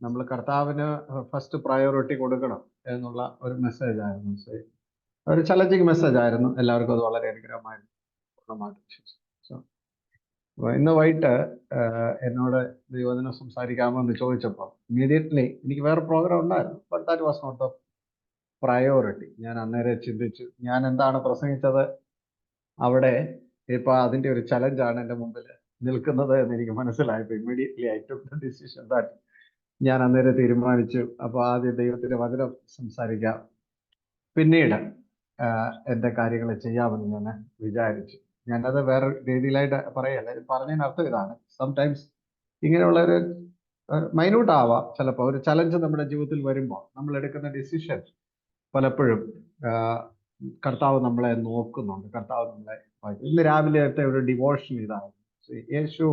നമ്മൾ കർത്താവിന് first priority കൊടുക്കണം എന്നുള്ള ഒരു മെസ്സേജ് ആയിരുന്നു. ഒരു ചലഞ്ചിങ് മെസ്സേജ് ആയിരുന്നു. എല്ലാവർക്കും അത് വളരെ അനുഗ്രഹമായിരുന്നു. പൂർണ്ണമായിട്ടും വിശ്വസിക്കുന്നു. So, അപ്പൊ ഇന്ന് വൈകിട്ട് എന്നോട് ദൈവദിനം സംസാരിക്കാമോ എന്ന് ചോദിച്ചപ്പോൾ ഇമ്മീഡിയറ്റ്ലി എനിക്ക് വേറെ പ്രോഗ്രാം ഉണ്ടായിരുന്നു. But that was not the priority. ഞാൻ അന്നേരം ചിന്തിച്ചു, ഞാൻ എന്താണ് പ്രസംഗിച്ചത് അവിടെ ഇപ്പൊ അതിന്റെ ഒരു ചലഞ്ചാണ് എൻ്റെ മുമ്പിൽ നിൽക്കുന്നത് എന്ന് എനിക്ക് മനസ്സിലായപ്പോൾ immediately I took the decision that ഞാൻ അന്നേരം തീരുമാനിച്ചു. അപ്പോൾ ആദ്യം ദൈവത്തിന്റെ വചനം സംസാരിക്കാം, പിന്നീട് എൻ്റെ കാര്യങ്ങൾ ചെയ്യാമെന്ന് ഞാൻ വിചാരിച്ചു. ഞാനത് വേറെ രീതിയിലായിട്ട് പറയല്ല. പറഞ്ഞതിന് അർത്ഥം ഇതാണ്, സംടൈംസ് ഇങ്ങനെയുള്ള ഒരു മൈന്യൂട്ട് ആവാം ചിലപ്പോൾ ഒരു ചലഞ്ച് നമ്മുടെ ജീവിതത്തിൽ വരുമ്പോൾ നമ്മൾ എടുക്കുന്ന ഡിസിഷൻ പലപ്പോഴും കർത്താവ് നമ്മളെ നോക്കുന്നുണ്ട്. കർത്താവ് നമ്മളെ ഇന്ന് രാവിലത്തെ ഒരു ഡിവോഷൻ ഇതാണ്. യേശു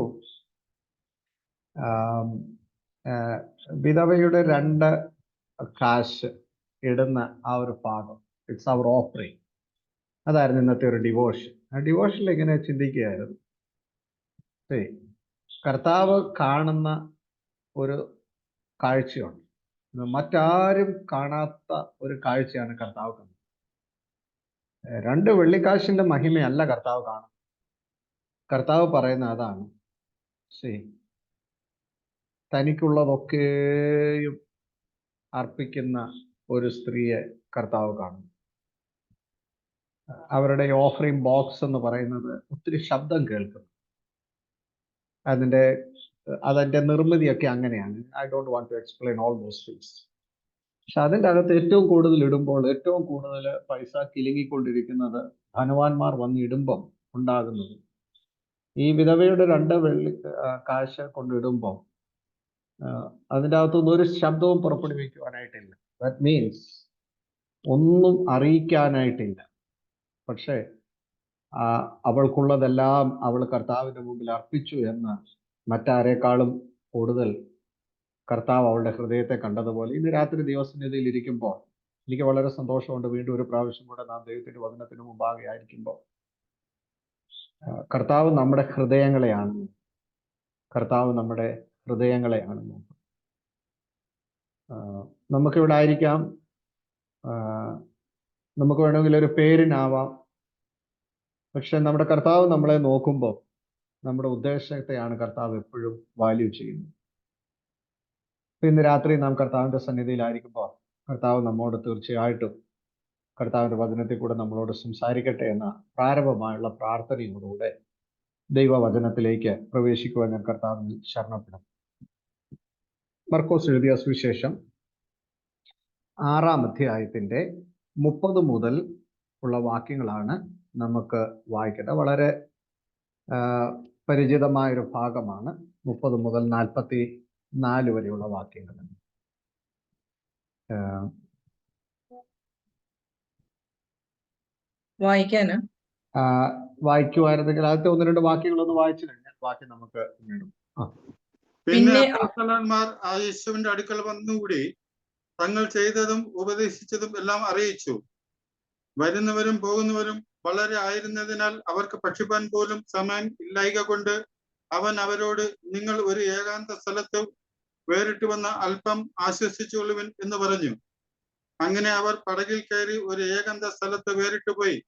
വിധവയുടെ 2 കാശ് ഇടുന്ന ആ ഒരു ഭാഗം, ഇറ്റ്സ് അവർ ഓഫറിങ്, അതായിരുന്നു ഇന്നത്തെ ഒരു ഡിവോഷൻ. ആ ഡിവോഷനിൽ ഇങ്ങനെ ചിന്തിക്കുകയായിരുന്നു, കർത്താവ് കാണുന്ന ഒരു കാഴ്ചയുണ്ട്, മറ്റാരും കാണാത്ത ഒരു കാഴ്ചയാണ് കർത്താവ് കാണുന്നത്. 2 വെള്ളിക്കാശിന്റെ മഹിമയല്ല കർത്താവ് കാണുന്നത്. കർത്താവ് പറയുന്ന അതാണ്, തനിക്കുള്ളതൊക്കെയും അർപ്പിക്കുന്ന ഒരു സ്ത്രീയെ കർത്താവ് കാണുന്നു. അവരുടെ ഓഫറിംഗ് ബോക്സ് എന്ന് പറയുന്നത് ഒത്തിരി ശബ്ദം കേൾക്കുന്നു. അതിന്റെ നിർമ്മിതിയൊക്കെ അങ്ങനെയാണ്. I don't want to explain all those things. പക്ഷെ അതിൻ്റെ അകത്ത് ഏറ്റവും കൂടുതൽ ഇടുമ്പോൾ ഏറ്റവും കൂടുതൽ പൈസ കിലുങ്ങിക്കൊണ്ടിരിക്കുന്നത് ധനവാന്മാർ വന്നിടുമ്പം ഉണ്ടാകുന്നത്. ഈ വിധവയുടെ 2 വെള്ളി കാശ് കൊണ്ടിടുമ്പോൾ അതിൻ്റെ അകത്തുനിന്ന് ഒരു ശബ്ദവും പുറപ്പെടുവിക്കുവാനായിട്ടില്ല. ദാറ്റ് മീൻസ് ഒന്നും അറിയിക്കാനായിട്ടില്ല. പക്ഷേ അവൾക്കുള്ളതെല്ലാം അവൾ കർത്താവിന്റെ മുമ്പിൽ അർപ്പിച്ചു എന്ന് മറ്റാരേക്കാളും കൂടുതൽ കർത്താവ് അവളുടെ ഹൃദയത്തെ കണ്ടതുപോലെ ഇന്ന് രാത്രി ദൈവസന്നിധിയിൽ ഇരിക്കുമ്പോൾ എനിക്ക് വളരെ സന്തോഷമുണ്ട്. വീണ്ടും ഒരു പ്രാവശ്യം കൂടെ നാം ദൈവത്തിന്റെ വചനത്തിന് മുമ്പാകെ ആയിരിക്കുമ്പോൾ കർത്താവ് നമ്മുടെ ഹൃദയങ്ങളെയാണ്, കർത്താവ് നമ്മുടെ ഹൃദയങ്ങളെയാണ് നോക്കുന്നത്. നമുക്കിവിടെ ആയിരിക്കാം, നമുക്ക് വേണമെങ്കിൽ ഒരു പേരിനാവാം, പക്ഷെ നമ്മുടെ കർത്താവ് നമ്മളെ നോക്കുമ്പോൾ നമ്മുടെ ഉദ്ദേശത്തെയാണ് കർത്താവ് എപ്പോഴും വാല്യൂ ചെയ്യുന്നത്. ഇന്ന് രാത്രി നാം കർത്താവിന്റെ സന്നിധിയിലായിരിക്കുമ്പോൾ കർത്താവ് നമ്മോട് തീർച്ചയായിട്ടും കർത്താവിന്റെ വചനത്തിൽ കൂടെ നമ്മളോട് സംസാരിക്കട്ടെ എന്ന പ്രാരംഭമായുള്ള പ്രാർത്ഥനയോടുകൂടെ ദൈവവചനത്തിലേക്ക് പ്രവേശിക്കുവാൻ ഞാൻ കർത്താവിന് ശരണപ്പെടും. മർക്കോസ് എഴുതിയ സുവിശേഷം 6-ാം അധ്യായത്തിന്റെ 30 മുതൽ ഉള്ള വാക്യങ്ങളാണ് നമുക്ക് വായിക്കേണ്ടത്. വളരെ പരിചിതമായൊരു ഭാഗമാണ്. 30 മുതൽ 44 വരെയുള്ള വാക്യങ്ങൾ. വായിക്കുമായിരുന്നെങ്കിൽ ആദ്യത്തെ 1-2 വാക്യങ്ങളൊന്ന് വായിച്ചു കഴിഞ്ഞാൽ ബാക്കി നമുക്ക് നേടും. പിന്നെ അപ്പോസ്തലന്മാർ ആ യേശുവിന്റെ അടുക്കൽ വന്നുകൂടി തങ്ങൾ ചെയ്തതും ഉപദേശിച്ചതും എല്ലാം അറിയിച്ചു. വരുന്നവരും പോകുന്നവരും വളരെ ആയിരുന്നതിനാൽ അവർക്ക് ഭക്ഷിപ്പാൻ പോലും സമയം ഇല്ലായ്ക കൊണ്ട് അവൻ അവരോട്, നിങ്ങൾ ഒരു ഏകാന്ത സ്ഥലത്ത് വേറിട്ട് വന്ന അല്പം ആശ്വസിച്ചുകൊള്ളുവിൻ എന്ന് പറഞ്ഞു. അങ്ങനെ അവർ പടകിൽ കയറി ഒരു ഏകാന്ത സ്ഥലത്ത് വേറിട്ട് പോയി.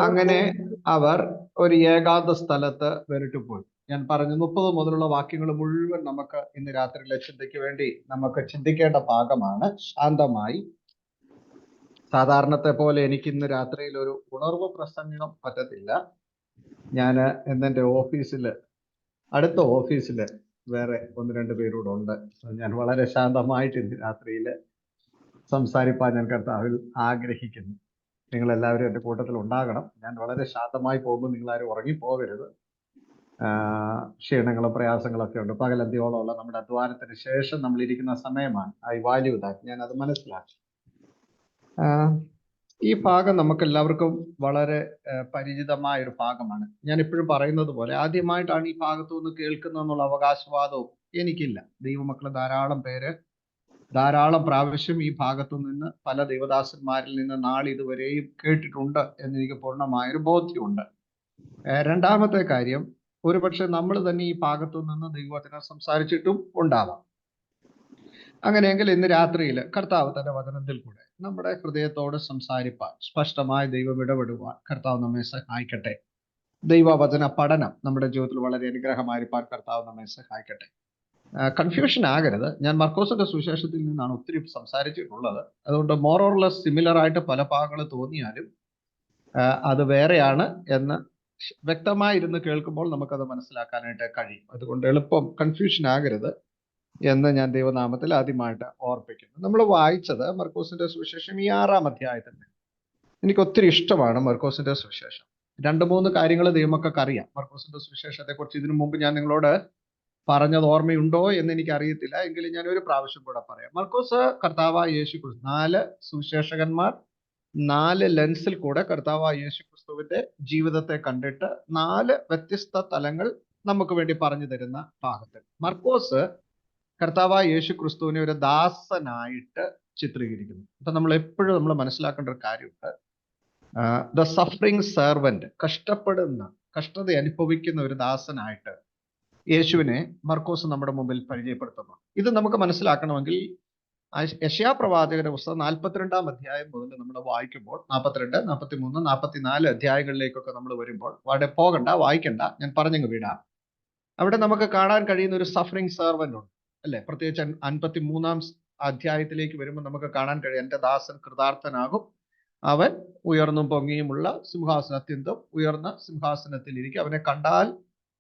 അങ്ങനെ അവർ ഒരു ഏകാന്ത സ്ഥലത്ത് വേറിട്ട് പോയി. ഞാൻ പറഞ്ഞു 30 മുതലുള്ള വാക്യങ്ങൾ മുഴുവൻ നമുക്ക് ഇന്ന് രാത്രിയിലെ ചിന്തയ്ക്ക് വേണ്ടി നമുക്ക് ചിന്തിക്കേണ്ട ഭാഗമാണ്. ശാന്തമായി, സാധാരണത്തെ പോലെ എനിക്ക് ഇന്ന് രാത്രിയിൽ ഒരു ഉണർവ് പ്രസംഗം പറ്റത്തില്ല. ഞാൻ എന്നെ ഓഫീസില്, അടുത്ത ഓഫീസില് വേറെ 1-2 പേരൂടെ ഉണ്ട്. ഞാൻ വളരെ ശാന്തമായിട്ട് ഇന്ന് രാത്രിയിൽ സംസാരിപ്പാൻ ഞാൻ കർത്താവിൽ ആഗ്രഹിക്കുന്നു. നിങ്ങളെല്ലാവരും എൻ്റെ കൂട്ടത്തിൽ ഉണ്ടാകണം. ഞാൻ വളരെ ശാന്തമായി പോകുമ്പോൾ നിങ്ങളാരും ഉറങ്ങിപ്പോകരുത്. ക്ഷീണങ്ങളും പ്രയാസങ്ങളൊക്കെ ഉണ്ട്. പകലന്തിയോളമുള്ള നമ്മുടെ അധ്വാനത്തിന് ശേഷം നമ്മൾ ഇരിക്കുന്ന സമയമാണ്. I value that. ഞാൻ അത് മനസ്സിലാക്കി. ഈ ഭാഗം നമുക്ക് എല്ലാവർക്കും വളരെ പരിചിതമായ ഒരു ഭാഗമാണ്. ഞാൻ എപ്പോഴും പറയുന്നത് പോലെ ആദ്യമായിട്ടാണ് ഈ ഭാഗത്തു നിന്ന് കേൾക്കുന്നതെന്നുള്ള അവകാശവാദവും എനിക്കില്ല. ദൈവമക്കള് ധാരാളം പ്രാവശ്യം ഈ ഭാഗത്തു നിന്ന് പല ദൈവദാസന്മാരിൽ നിന്ന് നാളിതുവരെയും കേട്ടിട്ടുണ്ട് എന്നെനിക്ക് പൂർണ്ണമായൊരു ബോധ്യമുണ്ട്. രണ്ടാമത്തെ കാര്യം, ഒരുപക്ഷെ നമ്മൾ തന്നെ ഈ ഭാഗത്തു നിന്ന് ദൈവവചനം സംസാരിച്ചിട്ടും ഉണ്ടാവാം. അങ്ങനെയെങ്കിൽ ഇന്ന് രാത്രിയിൽ കർത്താവ് തന്റെ വചനത്തിൽ കൂടെ നമ്മുടെ ഹൃദയത്തോട് സംസാരിപ്പാൻ, സ്പഷ്ടമായി ദൈവം ഇടപെടുവാൻ കർത്താവ് നമ്മെ സഹായിക്കട്ടെ. ദൈവവചന പഠനം നമ്മുടെ ജീവിതത്തിൽ വളരെ അനുഗ്രഹമായിരിക്കാൻ കർത്താവ് നമ്മെ സഹായിക്കട്ടെ. കൺഫ്യൂഷൻ ആകരുത്. ഞാൻ മർക്കോസിന്റെ സുവിശേഷത്തിൽ നിന്നാണ് ഒത്തിരി സംസാരിച്ചിട്ടുള്ളത്. അതുകൊണ്ട് മോർ ഓർ ലെസ് സിമിലർ ആയിട്ട് പല ഭാഗങ്ങൾ തോന്നിയാലും അത് വേറെയാണ് എന്ന് വ്യക്തമായിരുന്ന് കേൾക്കുമ്പോൾ നമുക്കത് മനസ്സിലാക്കാനായിട്ട് കഴിയും. അതുകൊണ്ട് എളുപ്പം കൺഫ്യൂഷൻ ആകരുത് എന്ന് ഞാൻ ദൈവനാമത്തിൽ ആദ്യമായിട്ട് ഓർപ്പിക്കുന്നു. നമ്മൾ വായിച്ചത് മർക്കോസിന്റെ സുവിശേഷം ഈ 6-ാം അധ്യായത്തിൽ. എനിക്ക് ഒത്തിരി ഇഷ്ടമാണ് മർക്കോസിന്റെ സുവിശേഷം. 2-3 കാര്യങ്ങൾ ദൈവമൊക്കെ അറിയാം. മർക്കോസിന്റെ സുവിശേഷത്തെ കുറിച്ച് ഇതിനു മുമ്പ് ഞാൻ നിങ്ങളോട് പറഞ്ഞത് ഓർമ്മയുണ്ടോ എന്ന് എനിക്ക് അറിയത്തില്ല, എങ്കിലും ഞാൻ ഒരു പ്രാവശ്യം കൂടെ പറയാം. മർക്കോസ് കർത്താവായ യേശുക്രിസ്തു, 4 സുവിശേഷകന്മാർ 4 ലെൻസിൽ കൂടെ കർത്താവായ യേശുക്രിസ്തുവിന്റെ ജീവിതത്തെ കണ്ടിട്ട് 4 വ്യത്യസ്ത തലങ്ങൾ നമുക്ക് വേണ്ടി പറഞ്ഞു തരുന്ന ഭാഗത്തിൽ മർക്കോസ് കർത്താവായ യേശുക്രിസ്തുവിനെ ഒരു ദാസനായിട്ട് ചിത്രീകരിക്കുന്നു. അപ്പൊ നമ്മൾ എപ്പോഴും മനസ്സിലാക്കേണ്ട ഒരു കാര്യമുണ്ട്. ദ സഫറിങ് സെർവന്റ്, കഷ്ടത അനുഭവിക്കുന്ന ഒരു ദാസനായിട്ട് യേശുവിനെ മർക്കോസ് നമ്മുടെ മുമ്പിൽ പരിചയപ്പെടുത്തുന്നു. ഇത് നമുക്ക് മനസ്സിലാക്കണമെങ്കിൽ യെശയ്യാ പ്രവാചകന്റെ പുസ്തകം 42-ാം അധ്യായം മുതൽ നമ്മൾ വായിക്കുമ്പോൾ 42, 43, 44 അധ്യായങ്ങളിലേക്കൊക്കെ നമ്മൾ വരുമ്പോൾ അവിടെ പോകണ്ട, വായിക്കണ്ട, ഞാൻ പറഞ്ഞങ്ങ് വിടാം. അവിടെ നമുക്ക് കാണാൻ കഴിയുന്ന ഒരു സഫറിങ് സെർവന്റ് ഉണ്ട്, അല്ലെ? പ്രത്യേകിച്ച് 53-ാം അധ്യായത്തിലേക്ക് വരുമ്പോൾ നമുക്ക് കാണാൻ കഴിയും, എന്റെ ദാസൻ കൃതാർത്ഥനാകും, അവൻ ഉയർന്നും പൊങ്ങിയുമുള്ള അത്യന്തം ഉയർന്ന സിംഹാസനത്തിൽ ഇരിക്കും, അവനെ കണ്ടാൽ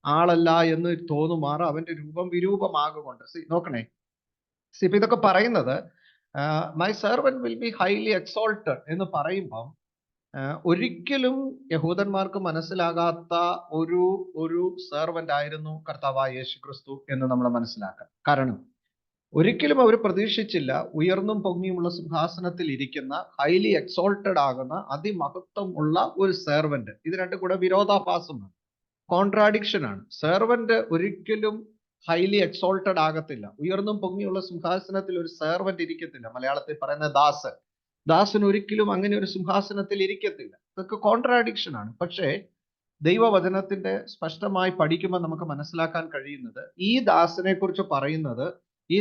ആളല്ല എന്ന് തോന്നുമാറ് അവന്റെ രൂപം വിരൂപമാകൊണ്ട്. നോക്കണേ, ഇപ്പൊ ഇതൊക്കെ പറയുന്നത് my servant will be highly exalted എന്ന് പറയുമ്പം ഒരിക്കലും യഹൂദന്മാർക്ക് മനസ്സിലാകാത്ത ഒരു സെർവന്റ് ആയിരുന്നു കർത്താവായ യേശുക്രിസ്തു എന്ന് നമ്മൾ മനസ്സിലാക്കാം. കാരണം ഒരിക്കലും അവർ പ്രതീക്ഷിച്ചില്ല ഉയർന്നും പൊങ്ങിയുമുള്ള സിംഹാസനത്തിൽ ഇരിക്കുന്ന ഹൈലി എക്സോൾട്ടഡ് ആകുന്ന അതിമഹത്വം ഉള്ള ഒരു സെർവന്റ്. ഇത് രണ്ടും കൂടെ വിരോധാഭാസമാണ്, കോൺട്രാഡിക്ഷൻ ആണ്. സെർവന്റ് ഒരിക്കലും ഹൈലി എക്സോൾട്ടഡ് ആകത്തില്ല. ഉയർന്നും പൊങ്ങിയുള്ള സിംഹാസനത്തിൽ ഒരു സെർവന്റ് ഇരിക്കത്തില്ല. മലയാളത്തിൽ പറയുന്ന ദാസൻ ഒരിക്കലും അങ്ങനെ ഒരു സിംഹാസനത്തിൽ ഇരിക്കത്തില്ല. ഇതൊക്കെ കോൺട്രാഡിക്ഷൻ ആണ്. പക്ഷേ ദൈവവചനത്തിന്റെ സ്പഷ്ടമായി പഠിക്കുമ്പോൾ നമുക്ക് മനസ്സിലാക്കാൻ കഴിയുന്നത്, ഈ ദാസനെ കുറിച്ച് പറയുന്നത്, ഈ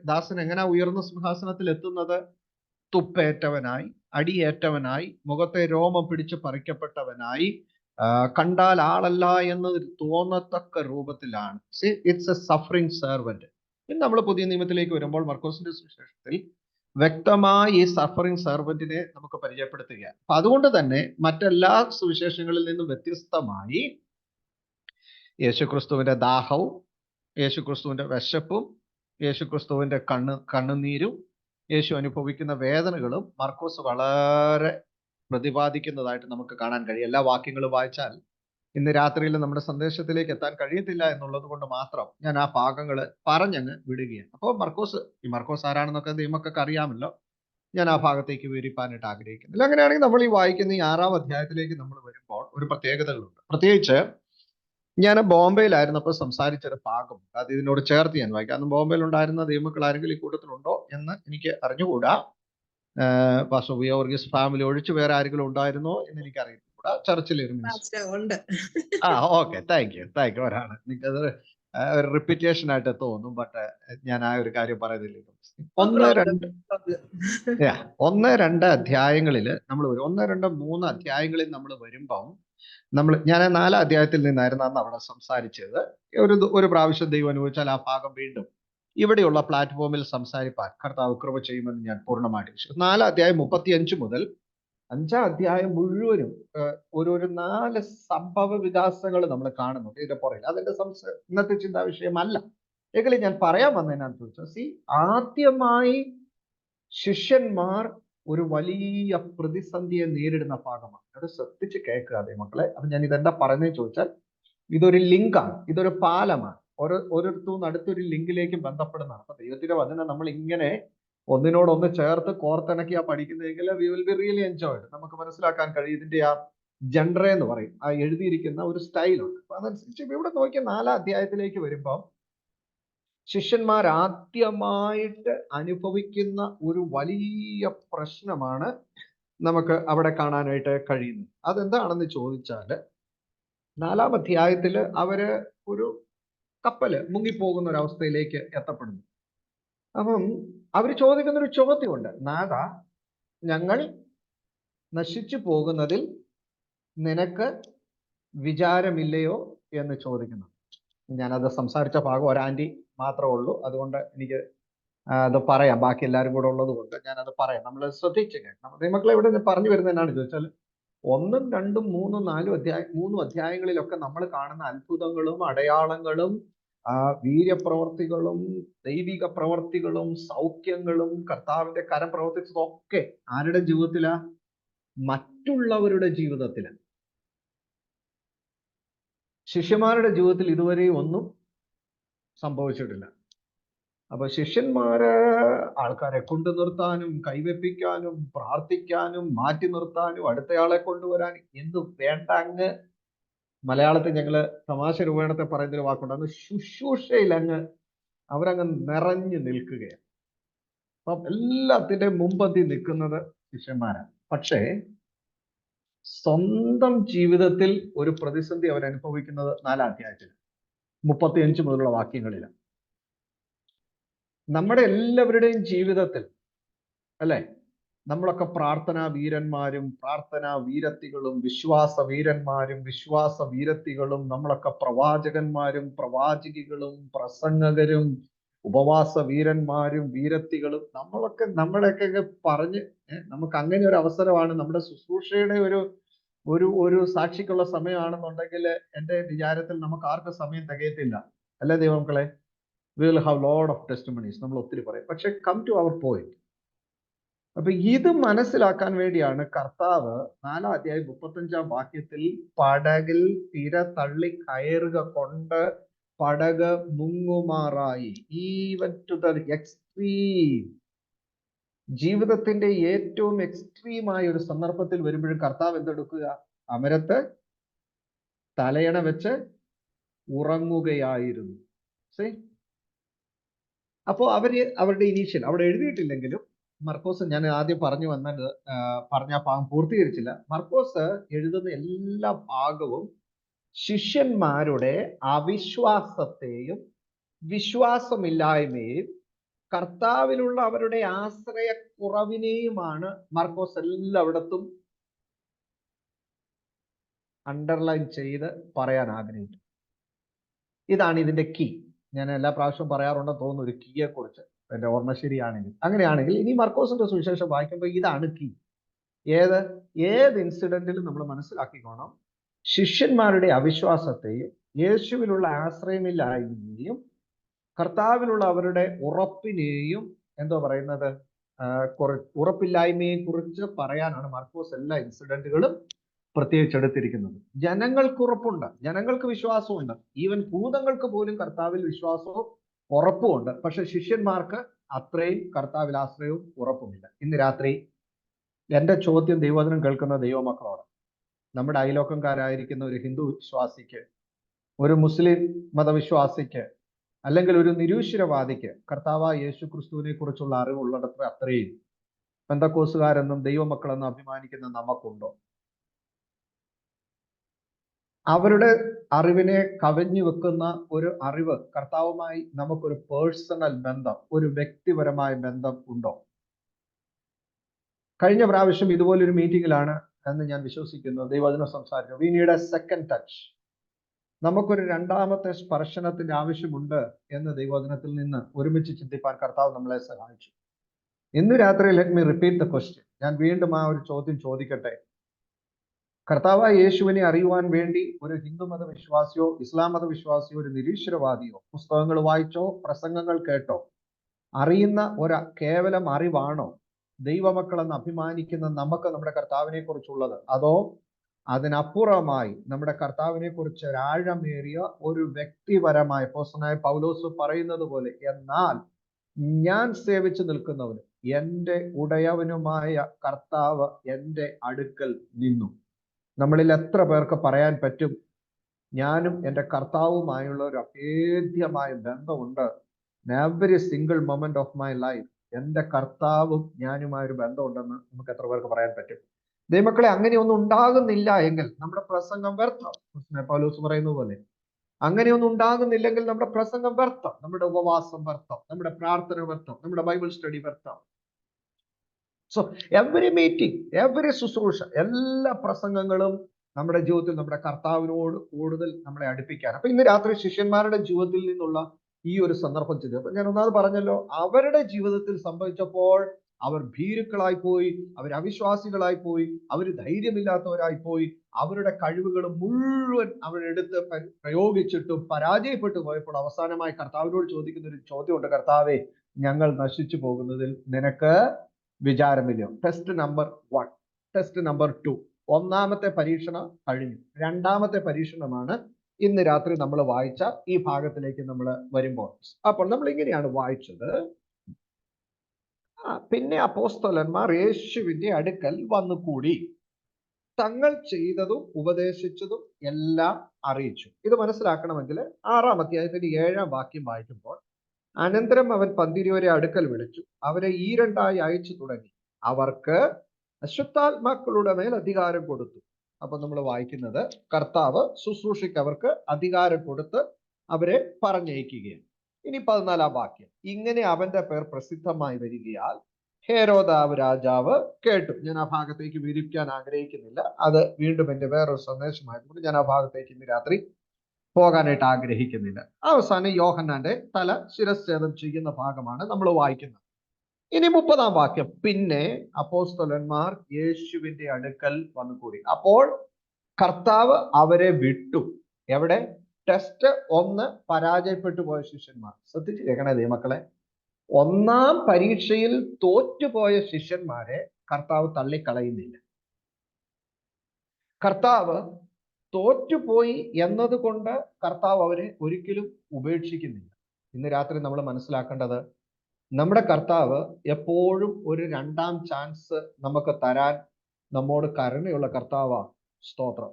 ദാസൻ എങ്ങനെ ഉയർന്ന സിംഹാസനത്തിൽ എത്തുന്നത്? തുപ്പേറ്റവനായി, അടിയേറ്റവനായി, മുഖത്തെ രോമം പിടിച്ച് പറിക്കപ്പെട്ടവനായി, കണ്ടാൽ ആളല്ല എന്ന് തോന്നത്തക്ക രൂപത്തിലാണ്. It's A suffering servant. ഇനി നമ്മൾ പുതിയ നിയമത്തിലേക്ക് വരുമ്പോൾ മർക്കോസിന്റെ സുവിശേഷത്തിൽ വ്യക്തമായി ഈ സഫറിങ് സെർവന്റിനെ നമുക്ക് പരിചയപ്പെടുത്തുകയാണ്. അപ്പൊ അതുകൊണ്ട് തന്നെ മറ്റെല്ലാ സുവിശേഷങ്ങളിൽ നിന്നും വ്യത്യസ്തമായി യേശുക്രിസ്തുവിന്റെ ദാഹവും, യേശുക്രിസ്തുവിന്റെ വിശപ്പും, യേശുക്രിസ്തുവിന്റെ കണ്ണുനീരും, യേശു അനുഭവിക്കുന്ന വേദനകളും മർക്കോസ് വളരെ പ്രതിപാദിക്കുന്നതായിട്ട് നമുക്ക് കാണാൻ കഴിയും. എല്ലാ വാക്യങ്ങളും വായിച്ചാൽ ഇന്ന് രാത്രിയിൽ നമ്മുടെ സന്ദേശത്തിലേക്ക് എത്താൻ കഴിയത്തില്ല എന്നുള്ളത് കൊണ്ട് മാത്രം ഞാൻ ആ ഭാഗങ്ങൾ പറഞ്ഞങ്ങ് വിടുകയാണ്. അപ്പോൾ ഈ മർക്കോസ് ആരാണെന്നൊക്കെ നിയമക്കൊക്കെ അറിയാമല്ലോ, ഞാൻ ആ ഭാഗത്തേക്ക് വിവരിപ്പാനായിട്ട് ആഗ്രഹിക്കുന്നില്ല. അങ്ങനെയാണെങ്കിൽ നമ്മൾ ഈ വായിക്കുന്ന ഈ 6-ാം അധ്യായത്തിലേക്ക് നമ്മൾ വരുമ്പോൾ ഒരു പ്രത്യേകതകളുണ്ട്. പ്രത്യേകിച്ച് ഞാൻ ബോംബെയിലായിരുന്നപ്പോൾ സംസാരിച്ചൊരു ഭാഗം, അത് ഇതിനോട് ചേർത്ത് ഞാൻ വായിക്കാം. അന്ന് ബോംബെയിൽ ഉണ്ടായിരുന്ന ദൈവമക്കൾ ആരെങ്കിലും ഈ കൂട്ടത്തിലുണ്ടോ എന്ന് എനിക്ക് അറിഞ്ഞുകൂടാ. പാസ്റ്റർ വർഗീസ് ഫാമിലി ഒഴിച്ച് വേറെ ആരെങ്കിലും ഉണ്ടായിരുന്നോ എന്ന് എനിക്ക് അറിയില്ല. ചർച്ചിലൊരു ഓക്കെ, താങ്ക് യു. ഒരാണ് എനിക്കത് ഒരു റിപ്പീറ്റേഷൻ ആയിട്ട് തോന്നും, ബട്ട് ഞാൻ ആ ഒരു കാര്യം പറയുന്നില്ല. 1-2 അധ്യായങ്ങളിൽ നമ്മൾ 1, 2, 3 അധ്യായങ്ങളിൽ നമ്മൾ വരുമ്പം ഞാൻ 4-ാം അധ്യായത്തിൽ നിന്നായിരുന്നു അന്ന് അവിടെ സംസാരിച്ചത്. ഒരു പ്രാവശ്യം ദൈവം അനുഭവിച്ചാൽ ആ ഭാഗം വീണ്ടും ഇവിടെയുള്ള പ്ലാറ്റ്ഫോമിൽ സംസാരിപ്പാൻ കർത്താവ് കൃപ ചെയ്യുമെന്ന് ഞാൻ പൂർണ്ണമായിട്ട് വിശ്വസിക്കുന്നു. 4-ാം അധ്യായം 35 മുതൽ 5-ാം അധ്യായം മുഴുവനും ഒരു 4 സംഭവ വികാസങ്ങൾ നമ്മൾ കാണുന്നുണ്ട് ഇതിന്റെ പുറകിൽ. അതിന്റെ ഇന്നത്തെ ചിന്താ വിഷയമല്ല, എങ്കിലും ഞാൻ പറയാൻ വന്നതിനാന്ന് ചോദിച്ചാൽ, ആദ്യമായി ശിഷ്യന്മാർ ഒരു വലിയ പ്രതിസന്ധിയെ നേരിടുന്ന ഭാഗമാണ്. അത് ശ്രദ്ധിച്ച് കേൾക്കുക മക്കളെ. അപ്പൊ ഞാൻ ഇതെന്താ പറയുന്നത് ചോദിച്ചാൽ, ഇതൊരു ലിങ്കാണ്, ഇതൊരു പാലമാണ്, ഓരോരുത്തരും അടുത്തൊരു ലിങ്കിലേക്ക് ബന്ധപ്പെടുന്നതാണ്. അപ്പൊ ദൈവത്തിന്റെ വചനം നമ്മൾ ഇങ്ങനെ ഒന്നിനോടൊന്ന് ചേർത്ത് കോർത്തിണക്കിയാ പഠിക്കുന്നതെങ്കിൽ we will be really enjoyed. നമുക്ക് മനസ്സിലാക്കാൻ കഴിയും ഇതിന്റെ ആ ജനറ എന്ന് പറയും, ആ എഴുതിയിരിക്കുന്ന ഒരു സ്റ്റൈലുണ്ട്. അപ്പൊ അതനുസരിച്ച് ഇവിടെ നോക്കിയ 4-ാം അധ്യായത്തിലേക്ക് വരുമ്പോൾ ശിഷ്യന്മാർ ആദ്യമായിട്ട് അനുഭവിക്കുന്ന ഒരു വലിയ പ്രശ്നമാണ് നമുക്ക് അവിടെ കാണാനായിട്ട് കഴിയുന്നത്. അതെന്താണെന്ന് ചോദിച്ചാല്, 4-ാം അധ്യായത്തിൽ അവര് ഒരു കപ്പല് മുങ്ങിപ്പോകുന്ന ഒരവസ്ഥയിലേക്ക് എത്തപ്പെടുന്നു. അപ്പം അവർ ചോദിക്കുന്നൊരു ചോദ്യമുണ്ട്, നാഥ, ഞങ്ങൾ നശിച്ചു പോകുന്നതിൽ നിനക്ക് വിചാരമില്ലയോ എന്ന് ചോദിക്കുന്നു. ഞാനത് സംസാരിച്ച ഭാഗം ഒരു ആന്റി മാത്രമേ ഉള്ളൂ, അതുകൊണ്ട് എനിക്ക് അത് പറയാം. ബാക്കി എല്ലാവരും കൂടെ ഉള്ളത് കൊണ്ട് ഞാനത് പറയാം. നമ്മൾ ശ്രദ്ധിച്ച് കേൾക്കണം. ദൈവമക്കളെ, ഇവിടെ പറഞ്ഞു വരുന്നത് എന്നാണ് ചോദിച്ചാൽ, 1, 2, 3, 4 അധ്യായങ്ങളിലൊക്കെ നമ്മൾ കാണുന്ന അത്ഭുതങ്ങളും അടയാളങ്ങളും വീര്യപ്രവർത്തികളും ദൈവിക പ്രവർത്തികളും സൗഖ്യങ്ങളും കർത്താവിന്റെ കരം പ്രവർത്തിച്ചതൊക്കെ ആരുടെ ജീവിതത്തിലാ? മറ്റുള്ളവരുടെ ജീവിതത്തിലാണ്. ശിഷ്യന്മാരുടെ ജീവിതത്തിൽ ഇതുവരെ ഒന്നും സംഭവിച്ചിട്ടില്ല. അപ്പൊ ശിഷ്യന്മാര് ആൾക്കാരെ കൊണ്ടു നിർത്താനും കൈവെപ്പിക്കാനും പ്രാർത്ഥിക്കാനും മാറ്റി നിർത്താനും അടുത്തയാളെ കൊണ്ടുവരാനും എന്തും വേണ്ട, അങ്ങ് മലയാളത്തിൽ ഞങ്ങള് തമാശ രൂപേണത്തെ പറയുന്നൊരു വാക്കുണ്ട്, അങ്ങ് ശുശ്രൂഷയിൽ അവരങ്ങ് നിറഞ്ഞു നിൽക്കുകയാണ്. അപ്പം എല്ലാത്തിന്റെ മുമ്പന്തി നിൽക്കുന്നത് ശിഷ്യന്മാരാണ്. പക്ഷേ സ്വന്തം ജീവിതത്തിൽ ഒരു പ്രതിസന്ധി അവരനുഭവിക്കുന്നത് 4-ാം അധ്യായത്തിൽ 35 മുതലുള്ള വാക്യങ്ങളിലാണ്. നമ്മുടെ എല്ലാവരുടെയും ജീവിതത്തിൽ അല്ലെ, നമ്മളൊക്കെ പ്രാർത്ഥനാ വീരന്മാരും പ്രാർത്ഥനാ വീരത്തികളും വിശ്വാസ വീരന്മാരും വിശ്വാസ വീരത്തികളും, നമ്മളൊക്കെ പ്രവാചകന്മാരും പ്രവാചകികളും പ്രസംഗകരും ഉപവാസ വീരന്മാരും വീരത്തികളും, നമ്മുടെയൊക്കെ പറഞ്ഞ് നമുക്ക് അങ്ങനെ ഒരു അവസരമാണ്. നമ്മുടെ ശുശ്രൂഷയുടെ ഒരു സാക്ഷിക്കുള്ള സമയമാണെന്നുണ്ടെങ്കിൽ എൻ്റെ വിചാരത്തിൽ നമുക്ക് ആർക്കും സമയം തികയത്തില്ല, അല്ലേ ദൈവമക്കളെ? we will have lot of testimonies, നമ്മൾ ഒത്തിരി പറയും. പക്ഷെ കം ടു അവർ പോയിന്റ്. അപ്പൊ ഇത് മനസ്സിലാക്കാൻ വേണ്ടിയാണ് കർത്താവ് 4-ാം അധ്യായം 35-ാം വാക്യത്തിൽ പടകിൽ തിര തള്ളി കയറുക കൊണ്ട് പടക് മുങ്ങുമാറായി. Even to the extreme. ജീവിതത്തിന്റെ ഏറ്റവും എക്സ്ട്രീമായ ഒരു സന്ദർഭത്തിൽ വരുമ്പോഴും കർത്താവ് എന്തെടുക്കുക? അമരത്ത് തലയണ വെച്ച് ഉറങ്ങുകയായിരുന്നു. അപ്പോ അവരുടെ ഇനീഷ്യൽ അവിടെ എഴുതിയിട്ടില്ലെങ്കിലും മർക്കോസ്, ഞാൻ ആദ്യം പറഞ്ഞ ഭാഗം പൂർത്തീകരിച്ചില്ല. മർക്കോസ് എഴുതുന്ന എല്ലാ ഭാഗവും ശിഷ്യന്മാരുടെ അവിശ്വാസത്തെയും വിശ്വാസമില്ലായ്മയും കർത്താവിലുള്ള അവരുടെ ആശ്രയക്കുറവിനെയുമാണ് മർക്കോസ് എല്ലായിടത്തും അണ്ടർലൈൻ ചെയ്ത് പറയാൻ ആഗ്രഹിച്ചു. ഇതാണ് ഇതിന്റെ കീ. ഞാൻ എല്ലാ പ്രാവശ്യവും പറയാറുണ്ടെന്ന് തോന്നുന്നു ഒരു കീയെ കുറിച്ച്, എന്റെ ഓർമ്മ ശരിയാണെങ്കിൽ. അങ്ങനെയാണെങ്കിൽ ഇനി മർക്കോസിന്റെ സുവിശേഷം വായിക്കുമ്പോൾ ഇതാണ് കീ. ഏത് ഇൻസിഡന്റിലും നമ്മൾ മനസ്സിലാക്കിക്കോണം, ശിഷ്യന്മാരുടെ അവിശ്വാസത്തെയും യേശുവിലുള്ള ആശ്രയമില്ലായ്മയും കർത്താവിലുള്ള അവരുടെ ഉറപ്പിനെയും ഉറപ്പില്ലായ്മയെ കുറിച്ച് പറയാനാണ് മർക്കോസ് എല്ലാ ഇൻസിഡന്റുകളും പ്രത്യേകിച്ച് എടുത്തിരിക്കുന്നത്. ജനങ്ങൾക്ക് ഉറപ്പുണ്ട്, ജനങ്ങൾക്ക് വിശ്വാസമുണ്ട്, ഈവൻ ഭൂതങ്ങൾക്ക് പോലും കർത്താവിൽ വിശ്വാസവും ഉറപ്പുമുണ്ട്. പക്ഷെ ശിഷ്യന്മാർക്ക് അത്രയും കർത്താവിൽ ആശ്രയവും ഉറപ്പുമില്ല. ഇന്ന് രാത്രി എന്റെ ചോദ്യം ദൈവവചനം കേൾക്കുന്ന ദൈവമക്കളോട്, നമ്മുടെ അയലോക്കംകാരായിരിക്കുന്ന ഒരു ഹിന്ദു വിശ്വാസിക്ക്, ഒരു മുസ്ലിം മതവിശ്വാസിക്ക്, അല്ലെങ്കിൽ ഒരു നിരീശ്വരവാദിക്ക് കർത്താവായ യേശു ക്രിസ്തുവിനെ കുറിച്ചുള്ള അറിവുള്ളിടത്ത് അത്രയും പെന്തക്കോസുകാരെന്നും ദൈവമക്കളെന്നും അഭിമാനിക്കുന്ന നമുക്കുണ്ടോ? അവരുടെ അറിവിനെ കവിഞ്ഞു വെക്കുന്ന ഒരു അറിവ് കർത്താവുമായി നമുക്കൊരു പേഴ്സണൽ ബന്ധം, ഒരു വ്യക്തിപരമായ ബന്ധം ഉണ്ടോ? കഴിഞ്ഞ പ്രാവശ്യം ഇതുപോലൊരു മീറ്റിംഗിലാണ് എന്ന് ഞാൻ വിശ്വസിക്കുന്നു ദൈവവചനം സംസാരിച്ചു. We need A second touch. നമുക്കൊരു രണ്ടാമത്തെ സ്പർശനത്തിന്റെ ആവശ്യമുണ്ട് എന്ന് ദൈവവചനത്തിൽ നിന്ന് ഒരുമിച്ച് ചിന്തിപ്പാൻ കർത്താവ് നമ്മളെ സഹായിച്ചു. ഇന്ന് രാത്രി let me repeat the question. ഞാൻ വീണ്ടും ആ ഒരു ചോദ്യം ചോദിക്കട്ടെ. കർത്താവായ യേശുവിനെ അറിയുവാൻ വേണ്ടി ഒരു ഹിന്ദു മത വിശ്വാസിയോ ഇസ്ലാം മത വിശ്വാസിയോ ഒരു നിരീശ്വരവാദിയോ പുസ്തകങ്ങൾ വായിച്ചോ പ്രസംഗങ്ങൾ കേട്ടോ അറിയുന്ന കേവലം അറിവാണോ ദൈവമക്കളെന്ന് അഭിമാനിക്കുന്ന നമുക്ക് നമ്മുടെ കർത്താവിനെ കുറിച്ചുള്ളത്? അതോ അതിനപ്പുറമായി നമ്മുടെ കർത്താവിനെ കുറിച്ച് ഒരാഴമേറിയ ഒരു വ്യക്തിപരമായ അപ്പോസ്തലനായ പൗലോസ് പറയുന്നത് പോലെ, എന്നാൽ ഞാൻ സേവിച്ചു നിൽക്കുന്നവനും എൻ്റെ ഉടയവനുമായ കർത്താവ് എൻ്റെ അടുക്കൽ നിന്നു. നമ്മളിൽ എത്ര പേർക്ക് പറയാൻ പറ്റും, ഞാനും എൻ്റെ കർത്താവുമായുള്ള ഒരു അഭേദ്യമായ ബന്ധമുണ്ട്? Every single moment of my life എൻ്റെ കർത്താവും ഞാനുമായ ഒരു ബന്ധമുണ്ടെന്ന് നമുക്ക് എത്ര പേർക്ക് പറയാൻ പറ്റും? ദൈവമക്കളെ, അങ്ങനെ ഒന്നും ഉണ്ടാകുന്നില്ല എങ്കിൽ നമ്മുടെ പ്രസംഗം വ്യർത്ഥം. പൗലോസ് പറയുന്ന പോലെ അങ്ങനെയൊന്നും ഉണ്ടാകുന്നില്ലെങ്കിൽ നമ്മുടെ പ്രസംഗം വ്യർത്ഥം, നമ്മുടെ ഉപവാസം വ്യർത്ഥം, നമ്മുടെ പ്രാർത്ഥന വ്യർത്ഥം, നമ്മുടെ ബൈബിൾ സ്റ്റഡി വ്യർത്ഥം. സോ എവറി മീറ്റിംഗ്, എവറി ശുശ്രൂഷ, എല്ലാ പ്രസംഗങ്ങളും നമ്മുടെ ജീവിതത്തിൽ നമ്മുടെ കർത്താവിനോട് കൂടുതൽ നമ്മളെ അടുപ്പിക്കാൻ. അപ്പൊ ഇന്ന് രാത്രി ശിഷ്യന്മാരുടെ ജീവിതത്തിൽ നിന്നുള്ള ഈ ഒരു സന്ദർഭം ചെയ്തു. അപ്പൊ ഞാൻ ഒന്നാമത് പറഞ്ഞല്ലോ, അവരുടെ ജീവിതത്തിൽ സംഭവിച്ചപ്പോൾ അവർ ഭീരുക്കളായി പോയി, അവർ അവിശ്വാസികളായി പോയി, അവർ ധൈര്യമില്ലാത്തവരായി പോയി, അവരുടെ കഴിവുകൾ മുഴുവൻ അവരെടുത്ത് പ്രയോഗിച്ചിട്ടും പരാജയപ്പെട്ടു പോയപ്പോൾ അവസാനമായി കർത്താവിനോട് ചോദിക്കുന്ന ഒരു ചോദ്യമുണ്ട്: കർത്താവേ, ഞങ്ങൾ നശിച്ചു പോകുന്നതിൽ നിനക്ക് വിചാരമില്ല. Test number 1, test number 2. ഒന്നാമത്തെ പരീക്ഷണം കഴിഞ്ഞു. രണ്ടാമത്തെ പരീക്ഷണമാണ് ഇന്ന് രാത്രി നമ്മൾ വായിച്ച ഈ ഭാഗത്തിലേക്ക് നമ്മൾ വരുമ്പോൾ. അപ്പോൾ നമ്മൾ ഇങ്ങനെയാണ് വായിച്ചത്: പിന്നെ അപ്പോസ്തലന്മാർ യേശുവിന്റെ അടുക്കൽ വന്നുകൂടി, തങ്ങൾ ചെയ്തതും ഉപദേശിച്ചതും എല്ലാം അറിയിച്ചു. ഇത് മനസ്സിലാക്കണമെങ്കിൽ 6-ാം അധ്യായത്തിന്റെ 7-ാം വാക്യം വായിക്കുമ്പോൾ, അനന്തരം അവൻ പന്തിരുവരെ അടുക്കൽ വിളിച്ചു, അവരെ ഈ രണ്ടായി അയച്ചു തുടങ്ങി, അവർക്ക് അശുദ്ധാത്മാക്കളുടെ മേൽ അധികാരം കൊടുത്തു. അപ്പൊ നമ്മൾ വായിക്കുന്നത്, കർത്താവ് ശുശ്രൂഷയ്ക്ക് അവർക്ക് അധികാരം കൊടുത്ത് അവരെ പറഞ്ഞയക്കുകയാണ്. ഇനി 14-ാം വാക്യം, ഇങ്ങനെ അവന്റെ പേർ പ്രസിദ്ധമായി വരികയാൽ ഹേരോദാവ് രാജാവ് കേട്ടു. ഞാൻ ആ ഭാഗത്തേക്ക് വിരിക്കാൻ ആഗ്രഹിക്കുന്നില്ല, അത് വീണ്ടും എന്റെ വേറൊരു സന്ദേശമായതുകൊണ്ട് ഞാൻ ആ ഭാഗത്തേക്ക് ഇന്ന് രാത്രി പോകാനായിട്ട് ആഗ്രഹിക്കുന്നില്ല. അവസാനം യോഹന്നാന്റെ തല ശിരച്ഛേദം ചെയ്യുന്ന ഭാഗമാണ് നമ്മൾ വായിക്കുന്നത്. ഇനി 30-ാം വാക്യം, പിന്നെ അപ്പോസ്തലന്മാർ യേശുവിന്റെ അടുക്കൽ വന്നുകൂടി. അപ്പോൾ കർത്താവ് അവരെ വിട്ടു. എവിടെ? ടെസ്റ്റ് 1 പരാജയപ്പെട്ടു പോയ ശിഷ്യന്മാർ. ശ്രദ്ധിച്ച് കേൾക്കണേ മക്കളെ, 1-ാം പരീക്ഷയിൽ തോറ്റുപോയ ശിഷ്യന്മാരെ കർത്താവ് തള്ളിക്കളയുന്നില്ല. കർത്താവ് തോറ്റുപോയി എന്നതുകൊണ്ട് കർത്താവ് അവരെ ഒരിക്കലും ഉപേക്ഷിക്കുന്നില്ല. ഇന്ന് രാത്രി നമ്മൾ മനസ്സിലാക്കേണ്ടത്, നമ്മുടെ കർത്താവ് എപ്പോഴും ഒരു 2-ാം ചാൻസ് നമുക്ക് തരാൻ നമ്മോട് കരുണയുള്ള കർത്താവാണ്. സ്തോത്രം.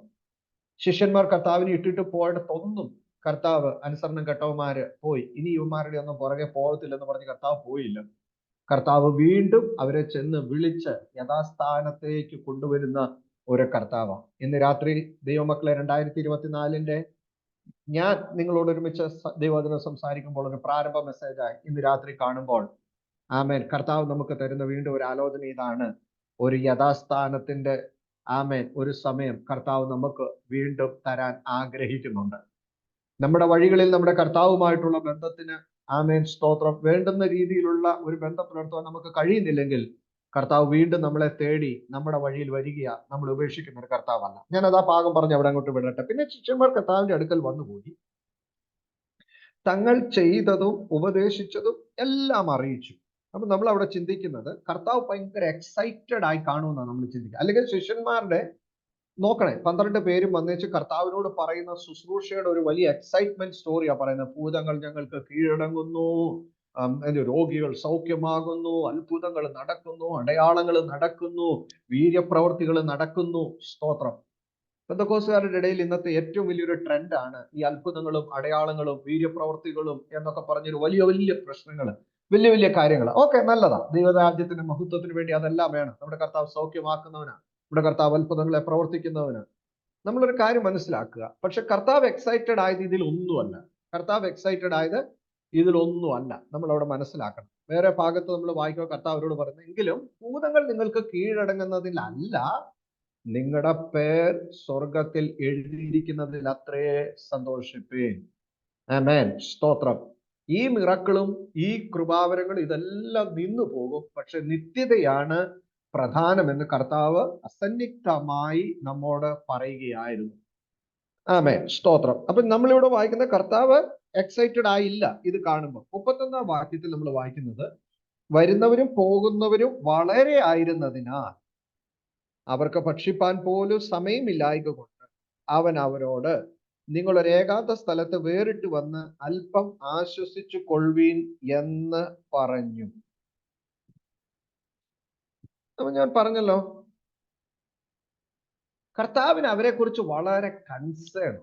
ശിഷ്യന്മാർ കർത്താവിനെ ഇട്ടിട്ട് പോയിടത്തൊന്നും കർത്താവ് അനുസരണം കെട്ടവന്മാര് പോയി, ഇനി ഇവന്മാരുടെ ഒന്നും പുറകെ പോകത്തില്ലെന്ന് പറഞ്ഞ് കർത്താവ് പോയില്ല. കർത്താവ് വീണ്ടും അവരെ ചെന്ന് വിളിച്ച് യഥാസ്ഥാനത്തേക്ക് കൊണ്ടുവരുന്ന ഒരു കർത്താവാണ്. ഇന്ന് രാത്രി ദൈവമക്കളെ, 2024-ന്റെ ഞാൻ നിങ്ങളോട് ഒരുമിച്ച് ദൈവവചനം സംസാരിക്കുമ്പോൾ ഒരു പ്രാരംഭ മെസ്സേജായി ഇന്ന് രാത്രി കാണുമ്പോൾ, ആമേൻ, കർത്താവ് നമുക്ക് തരുന്ന വീണ്ടും ഒരു ആലോചന ഇതാണ്: ഒരു യഥാസ്ഥാനത്തിന്റെ ആമേൻ ഒരു സമയം കർത്താവ് നമുക്ക് വീണ്ടും തരാൻ ആഗ്രഹിക്കുന്നുണ്ട്. നമ്മുടെ വഴികളിൽ നമ്മുടെ കർത്താവുമായിട്ടുള്ള ബന്ധത്തിന്, ആമേൻ സ്തോത്രം, വേണ്ടുന്ന രീതിയിലുള്ള ഒരു ബന്ധം പുലർത്തുവാൻ നമുക്ക് കഴിയുന്നില്ലെങ്കിൽ കർത്താവ് വീണ്ടും നമ്മളെ തേടി നമ്മുടെ വഴിയിൽ വരികയാ. നമ്മൾ ഉപേക്ഷിക്കുന്ന ഒരു കർത്താവല്ല. ഞാനത് ആ ഭാഗം പറഞ്ഞ് അവിടെ അങ്ങോട്ട് വിടട്ടെ. പിന്നെ ശിഷ്യന്മാർ കർത്താവിന്റെ അടുക്കൽ വന്നുകൂടി, തങ്ങൾ ചെയ്തതും ഉപദേശിച്ചതും എല്ലാം അറിയിച്ചു. അപ്പൊ നമ്മൾ അവിടെ ചിന്തിക്കുന്നത്, കർത്താവ് ഭയങ്കര എക്സൈറ്റഡ് ആയി കാണുമെന്നാണ് നമ്മൾ ചിന്തിക്കുക. അല്ലെങ്കിൽ ശിഷ്യന്മാരുടെ, നോക്കണേ, 12 പേരും വന്നേച്ച് കർത്താവിനോട് പറയുന്ന ശുശ്രൂഷയുടെ ഒരു വലിയ എക്സൈറ്റ്മെന്റ് സ്റ്റോറിയാ പറയുന്നത്. ഭൂതങ്ങൾ ഞങ്ങൾക്ക് കീഴടങ്ങുന്നു, രോഗികൾ സൗഖ്യമാകുന്നു, അത്ഭുതങ്ങൾ നടക്കുന്നു, അടയാളങ്ങൾ നടക്കുന്നു, വീര്യപ്രവർത്തികൾ നടക്കുന്നു. സ്തോത്രം. പെന്തക്കോസ്തുകാരുടെ ഇടയിൽ ഇന്നത്തെ ഏറ്റവും വലിയൊരു ട്രെൻഡാണ് ഈ അത്ഭുതങ്ങളും അടയാളങ്ങളും വീര്യപ്രവർത്തികളും എന്നൊക്കെ പറഞ്ഞൊരു വലിയ വലിയ പ്രശ്നങ്ങൾ, വലിയ വലിയ കാര്യങ്ങൾ. ഓക്കെ, നല്ലതാ, ദൈവരാജ്യത്തിന്റെ മഹത്വത്തിന് വേണ്ടി അതെല്ലാം വേണം. നമ്മുടെ കർത്താവ് സൗഖ്യമാക്കുന്നവനാണ്, നമ്മുടെ കർത്താവ് അത്ഭുതങ്ങളെ പ്രവർത്തിക്കുന്നവനാണ്. നമ്മളൊരു കാര്യം മനസ്സിലാക്കുക, പക്ഷെ കർത്താവ് എക്സൈറ്റഡ് ആയത് ഇതിലൊന്നുമല്ല. കർത്താവ് എക്സൈറ്റഡ് ആയത് ഇതിലൊന്നുമല്ല. നമ്മൾ അവിടെ മനസ്സിലാക്കണം. വേറെ ഭാഗത്ത് നമ്മൾ വായിക്കുക, കർത്താവരോട് പറയുന്നത്, എങ്കിലും ഭൂതങ്ങൾ നിങ്ങൾക്ക് കീഴടങ്ങുന്നതിലല്ല, നിങ്ങളുടെ പേർ സ്വർഗത്തിൽ എഴുതിയിരിക്കുന്നതിൽ അത്രേ സന്തോഷിപ്പീൻ. ആമേൻ, സ്തോത്രം. ഈ മിറക്കിളും ഈ കൃപാവരങ്ങളും ഇതെല്ലാം നിന്നു പോകും, പക്ഷെ നിത്യതയാണ് പ്രധാനമെന്ന് കർത്താവ് അസന്നിഗ്ധമായി നമ്മോട് പറയുകയായിരുന്നു. ആമേൻ, സ്തോത്രം. അപ്പൊ നമ്മളിവിടെ വായിക്കുന്ന കർത്താവ് എക്സൈറ്റഡ് ആയില്ല ഇത് കാണുമ്പോൾ. 31-ാം വാക്യത്തിൽ നമ്മൾ വായിക്കുന്നത്, വരുന്നവരും പോകുന്നവരും വളരെ ആയിരുന്നതിനാൽ അവർക്ക് ഭക്ഷിപ്പാൻ പോലും സമയമില്ലായ്ക കൊണ്ട് അവൻ അവരോട്, നിങ്ങൾ ഒരു ഏകാന്ത സ്ഥലത്ത് വേറിട്ട് വന്ന് അല്പം ആശ്വസിച്ചു കൊള്ളുവീൻ എന്ന് പറഞ്ഞു. അപ്പൊ ഞാൻ പറഞ്ഞല്ലോ, കർത്താവിന് അവരെ കുറിച്ച് വളരെ കൺസേൺ,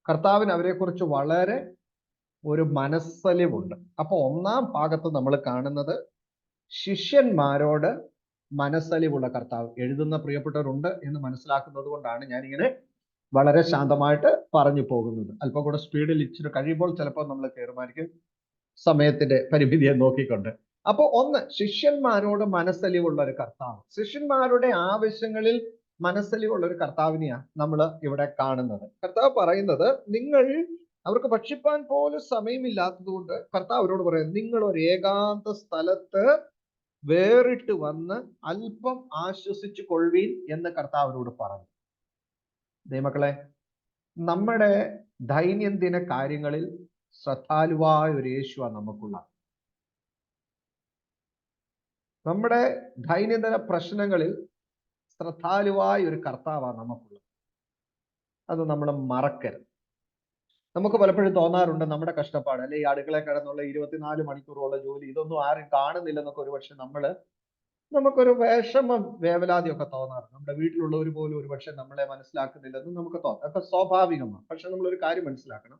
കർത്താവിന് അവരെ കുറിച്ച് വളരെ ഒരു മനസ്സലിവുണ്ട്. അപ്പൊ 1-ാം ഭാഗത്ത് നമ്മൾ കാണുന്നത് ശിഷ്യന്മാരോട് മനസ്സലിവുള്ള കർത്താവ്. എഴുതുന്ന പ്രിയപ്പെട്ടവരുണ്ട് എന്ന് മനസ്സിലാക്കുന്നത് കൊണ്ടാണ് ഞാനിങ്ങനെ വളരെ ശാന്തമായിട്ട് പറഞ്ഞു പോകുന്നത്. അല്പം കൂടെ സ്പീഡിൽ ഇച്ചിരി കഴിയുമ്പോൾ ചിലപ്പോൾ നമ്മൾ തീരുമാനിക്കും സമയത്തിന്റെ പരിമിതിയെ നോക്കിക്കൊണ്ട്. അപ്പൊ ഒന്ന്, ശിഷ്യന്മാരോട് മനസ്സലിവുള്ള ഒരു കർത്താവ്, ശിഷ്യന്മാരുടെ ആവശ്യങ്ങളിൽ മനസ്സലിവുള്ള ഒരു കർത്താവിനെയാണ് നമ്മൾ ഇവിടെ കാണുന്നത്. കർത്താവ് പറയുന്നത്, നിങ്ങൾ, അവർക്ക് ഭക്ഷിപ്പാൻ പോലും സമയമില്ലാത്തതുകൊണ്ട് കർത്താവ് അവരോട് പറയുന്നത്, നിങ്ങൾ ഒരു ഏകാന്ത സ്ഥലത്ത് വേറിട്ട് വന്ന് അല്പം ആശ്വസിച്ചു കൊള്ളുവീൻ എന്ന് കർത്താവിനോട് പറഞ്ഞു. ദൈവമക്കളെ, നമ്മുടെ ദൈനംദിന കാര്യങ്ങളിൽ ശ്രദ്ധാലുവായ ഒരു യേശുവാണ് നമുക്കുള്ള. നമ്മുടെ ദൈനംദിന പ്രശ്നങ്ങളിൽ ശ്രദ്ധാലുവായ ഒരു കർത്താവാണ് നമുക്കുള്ളത്. അത് നമ്മൾ മറക്കരുത്. നമുക്ക് പലപ്പോഴും തോന്നാറുണ്ട് നമ്മുടെ കഷ്ടപ്പാട്, അല്ലെ ഈ അടുക്കളയിൽ കിടന്നുള്ള 24 മണിക്കൂറുള്ള ജോലി, ഇതൊന്നും ആരും കാണുന്നില്ലെന്നൊക്കെ ഒരുപക്ഷെ നമുക്കൊരു വിഷമം, വേവലാതിയൊക്കെ തോന്നാറുണ്ട്. നമ്മുടെ വീട്ടിലുള്ളവർ പോലും ഒരുപക്ഷെ നമ്മളെ മനസ്സിലാക്കുന്നില്ലെന്ന് നമുക്ക് തോന്നാം. അതൊക്കെ സ്വാഭാവികമാണ്. പക്ഷെ നമ്മളൊരു കാര്യം മനസ്സിലാക്കണം,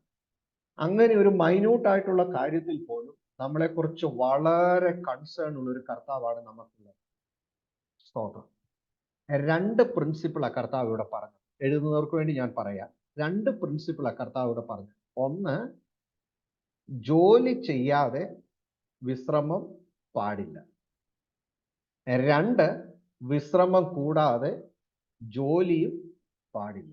അങ്ങനെ ഒരു മൈന്യൂട്ടായിട്ടുള്ള കാര്യത്തിൽ പോലും നമ്മളെക്കുറിച്ച് വളരെ കൺസേൺ ഉള്ള ഒരു കർത്താവാണ് നമുക്കുള്ളത്. സ്തോത്രം. 2 പ്രിൻസിപ്പിളാണ് കർത്താവ് ഇവിടെ പറഞ്ഞത്. എഴുതുന്നവർക്ക് വേണ്ടി ഞാൻ പറയാം. 2 പ്രിൻസിപ്പിളാണ് കർത്താവ് ഇവിടെ പറഞ്ഞത്. ഒന്ന്, ജോലി ചെയ്യാതെ വിശ്രമം പാടില്ല. 2, വിശ്രമം കൂടാതെ ജോലിയും പാടില്ല.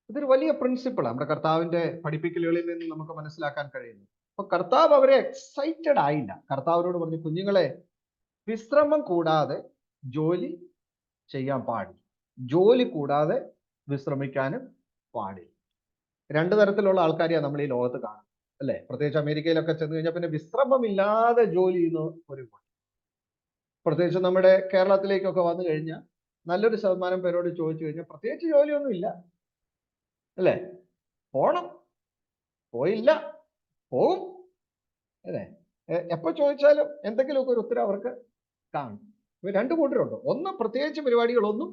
ഇതൊരു വലിയ പ്രിൻസിപ്പിളാണ് നമ്മുടെ കർത്താവിന്റെ പഠിപ്പിക്കലുകളിൽ നിന്ന് നമുക്ക് മനസ്സിലാക്കാൻ കഴിയുന്നു. അപ്പൊ കർത്താവ് അവരെ എക്സൈറ്റഡ് ആയില്ല. കർത്താവിനോട് പറഞ്ഞു, കുഞ്ഞുങ്ങളെ, വിശ്രമം കൂടാതെ ജോലി ചെയ്യാൻ പാടില്ല, ജോലി കൂടാതെ വിശ്രമിക്കാനും പാടില്ല. 2 തരത്തിലുള്ള ആൾക്കാരെയാണ് നമ്മൾ ഈ ലോകത്ത് കാണുന്നത്, അല്ലെ? പ്രത്യേകിച്ച് അമേരിക്കയിലൊക്കെ ചെന്ന് കഴിഞ്ഞാൽ പിന്നെ വിശ്രമമില്ലാതെ ജോലി ചെയ്യുന്ന ഒരു, പ്രത്യേകിച്ച് നമ്മുടെ കേരളത്തിലേക്കൊക്കെ വന്നു കഴിഞ്ഞാൽ നല്ലൊരു ശതമാനം പേരോട് ചോദിച്ചു കഴിഞ്ഞാൽ പ്രത്യേകിച്ച് ജോലിയൊന്നും ഇല്ല, അല്ലേ? പോണം, പോയില്ല, പോവും, അല്ലേ? എപ്പോ ചോദിച്ചാലും എന്തെങ്കിലുമൊക്കെ ഒരു ഉത്തരം അവർക്ക് കാണും. 2 കൂട്ടരുണ്ട്. ഒന്ന്, പ്രത്യേകിച്ച് പരിപാടികളൊന്നും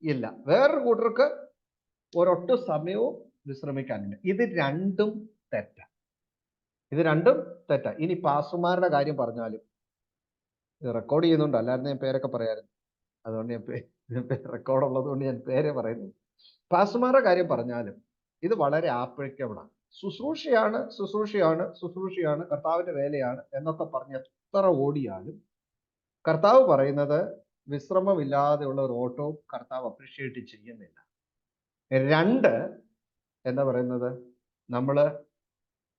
ഇല്ല. വേറൊരു കൂട്ടർക്ക് ഒരൊട്ടു സമയവും വിശ്രമിക്കാനില്ല. ഇത് രണ്ടും തെറ്റാ. ഇനി പാസ്റ്റർമാരുടെ കാര്യം പറഞ്ഞാലും, റെക്കോർഡ് ചെയ്യുന്നുണ്ട്, അല്ലായിരുന്നു ഞാൻ പേരൊക്കെ പറയായിരുന്നു. അതുകൊണ്ട് ഞാൻ റെക്കോർഡ് ഉള്ളത് കൊണ്ട് ഞാൻ പേരെ പറയുന്നു. പാസ്റ്റർമാരുടെ കാര്യം പറഞ്ഞാലും ഇത് വളരെ ആപ്ലിക്കബിളാണ്. ശുശ്രൂഷയാണ്, കർത്താവിന്റെ വേലയാണ് എന്നൊക്കെ പറഞ്ഞ് എത്ര ഓടിയാലും കർത്താവ് പറയുന്നത് വിശ്രമമില്ലാതെയുള്ള ഒരു ഓട്ടവും കർത്താവ് അപ്രീഷിയേറ്റ് ചെയ്യുന്നില്ല. 2, എന്താ പറയുന്നത്, നമ്മൾ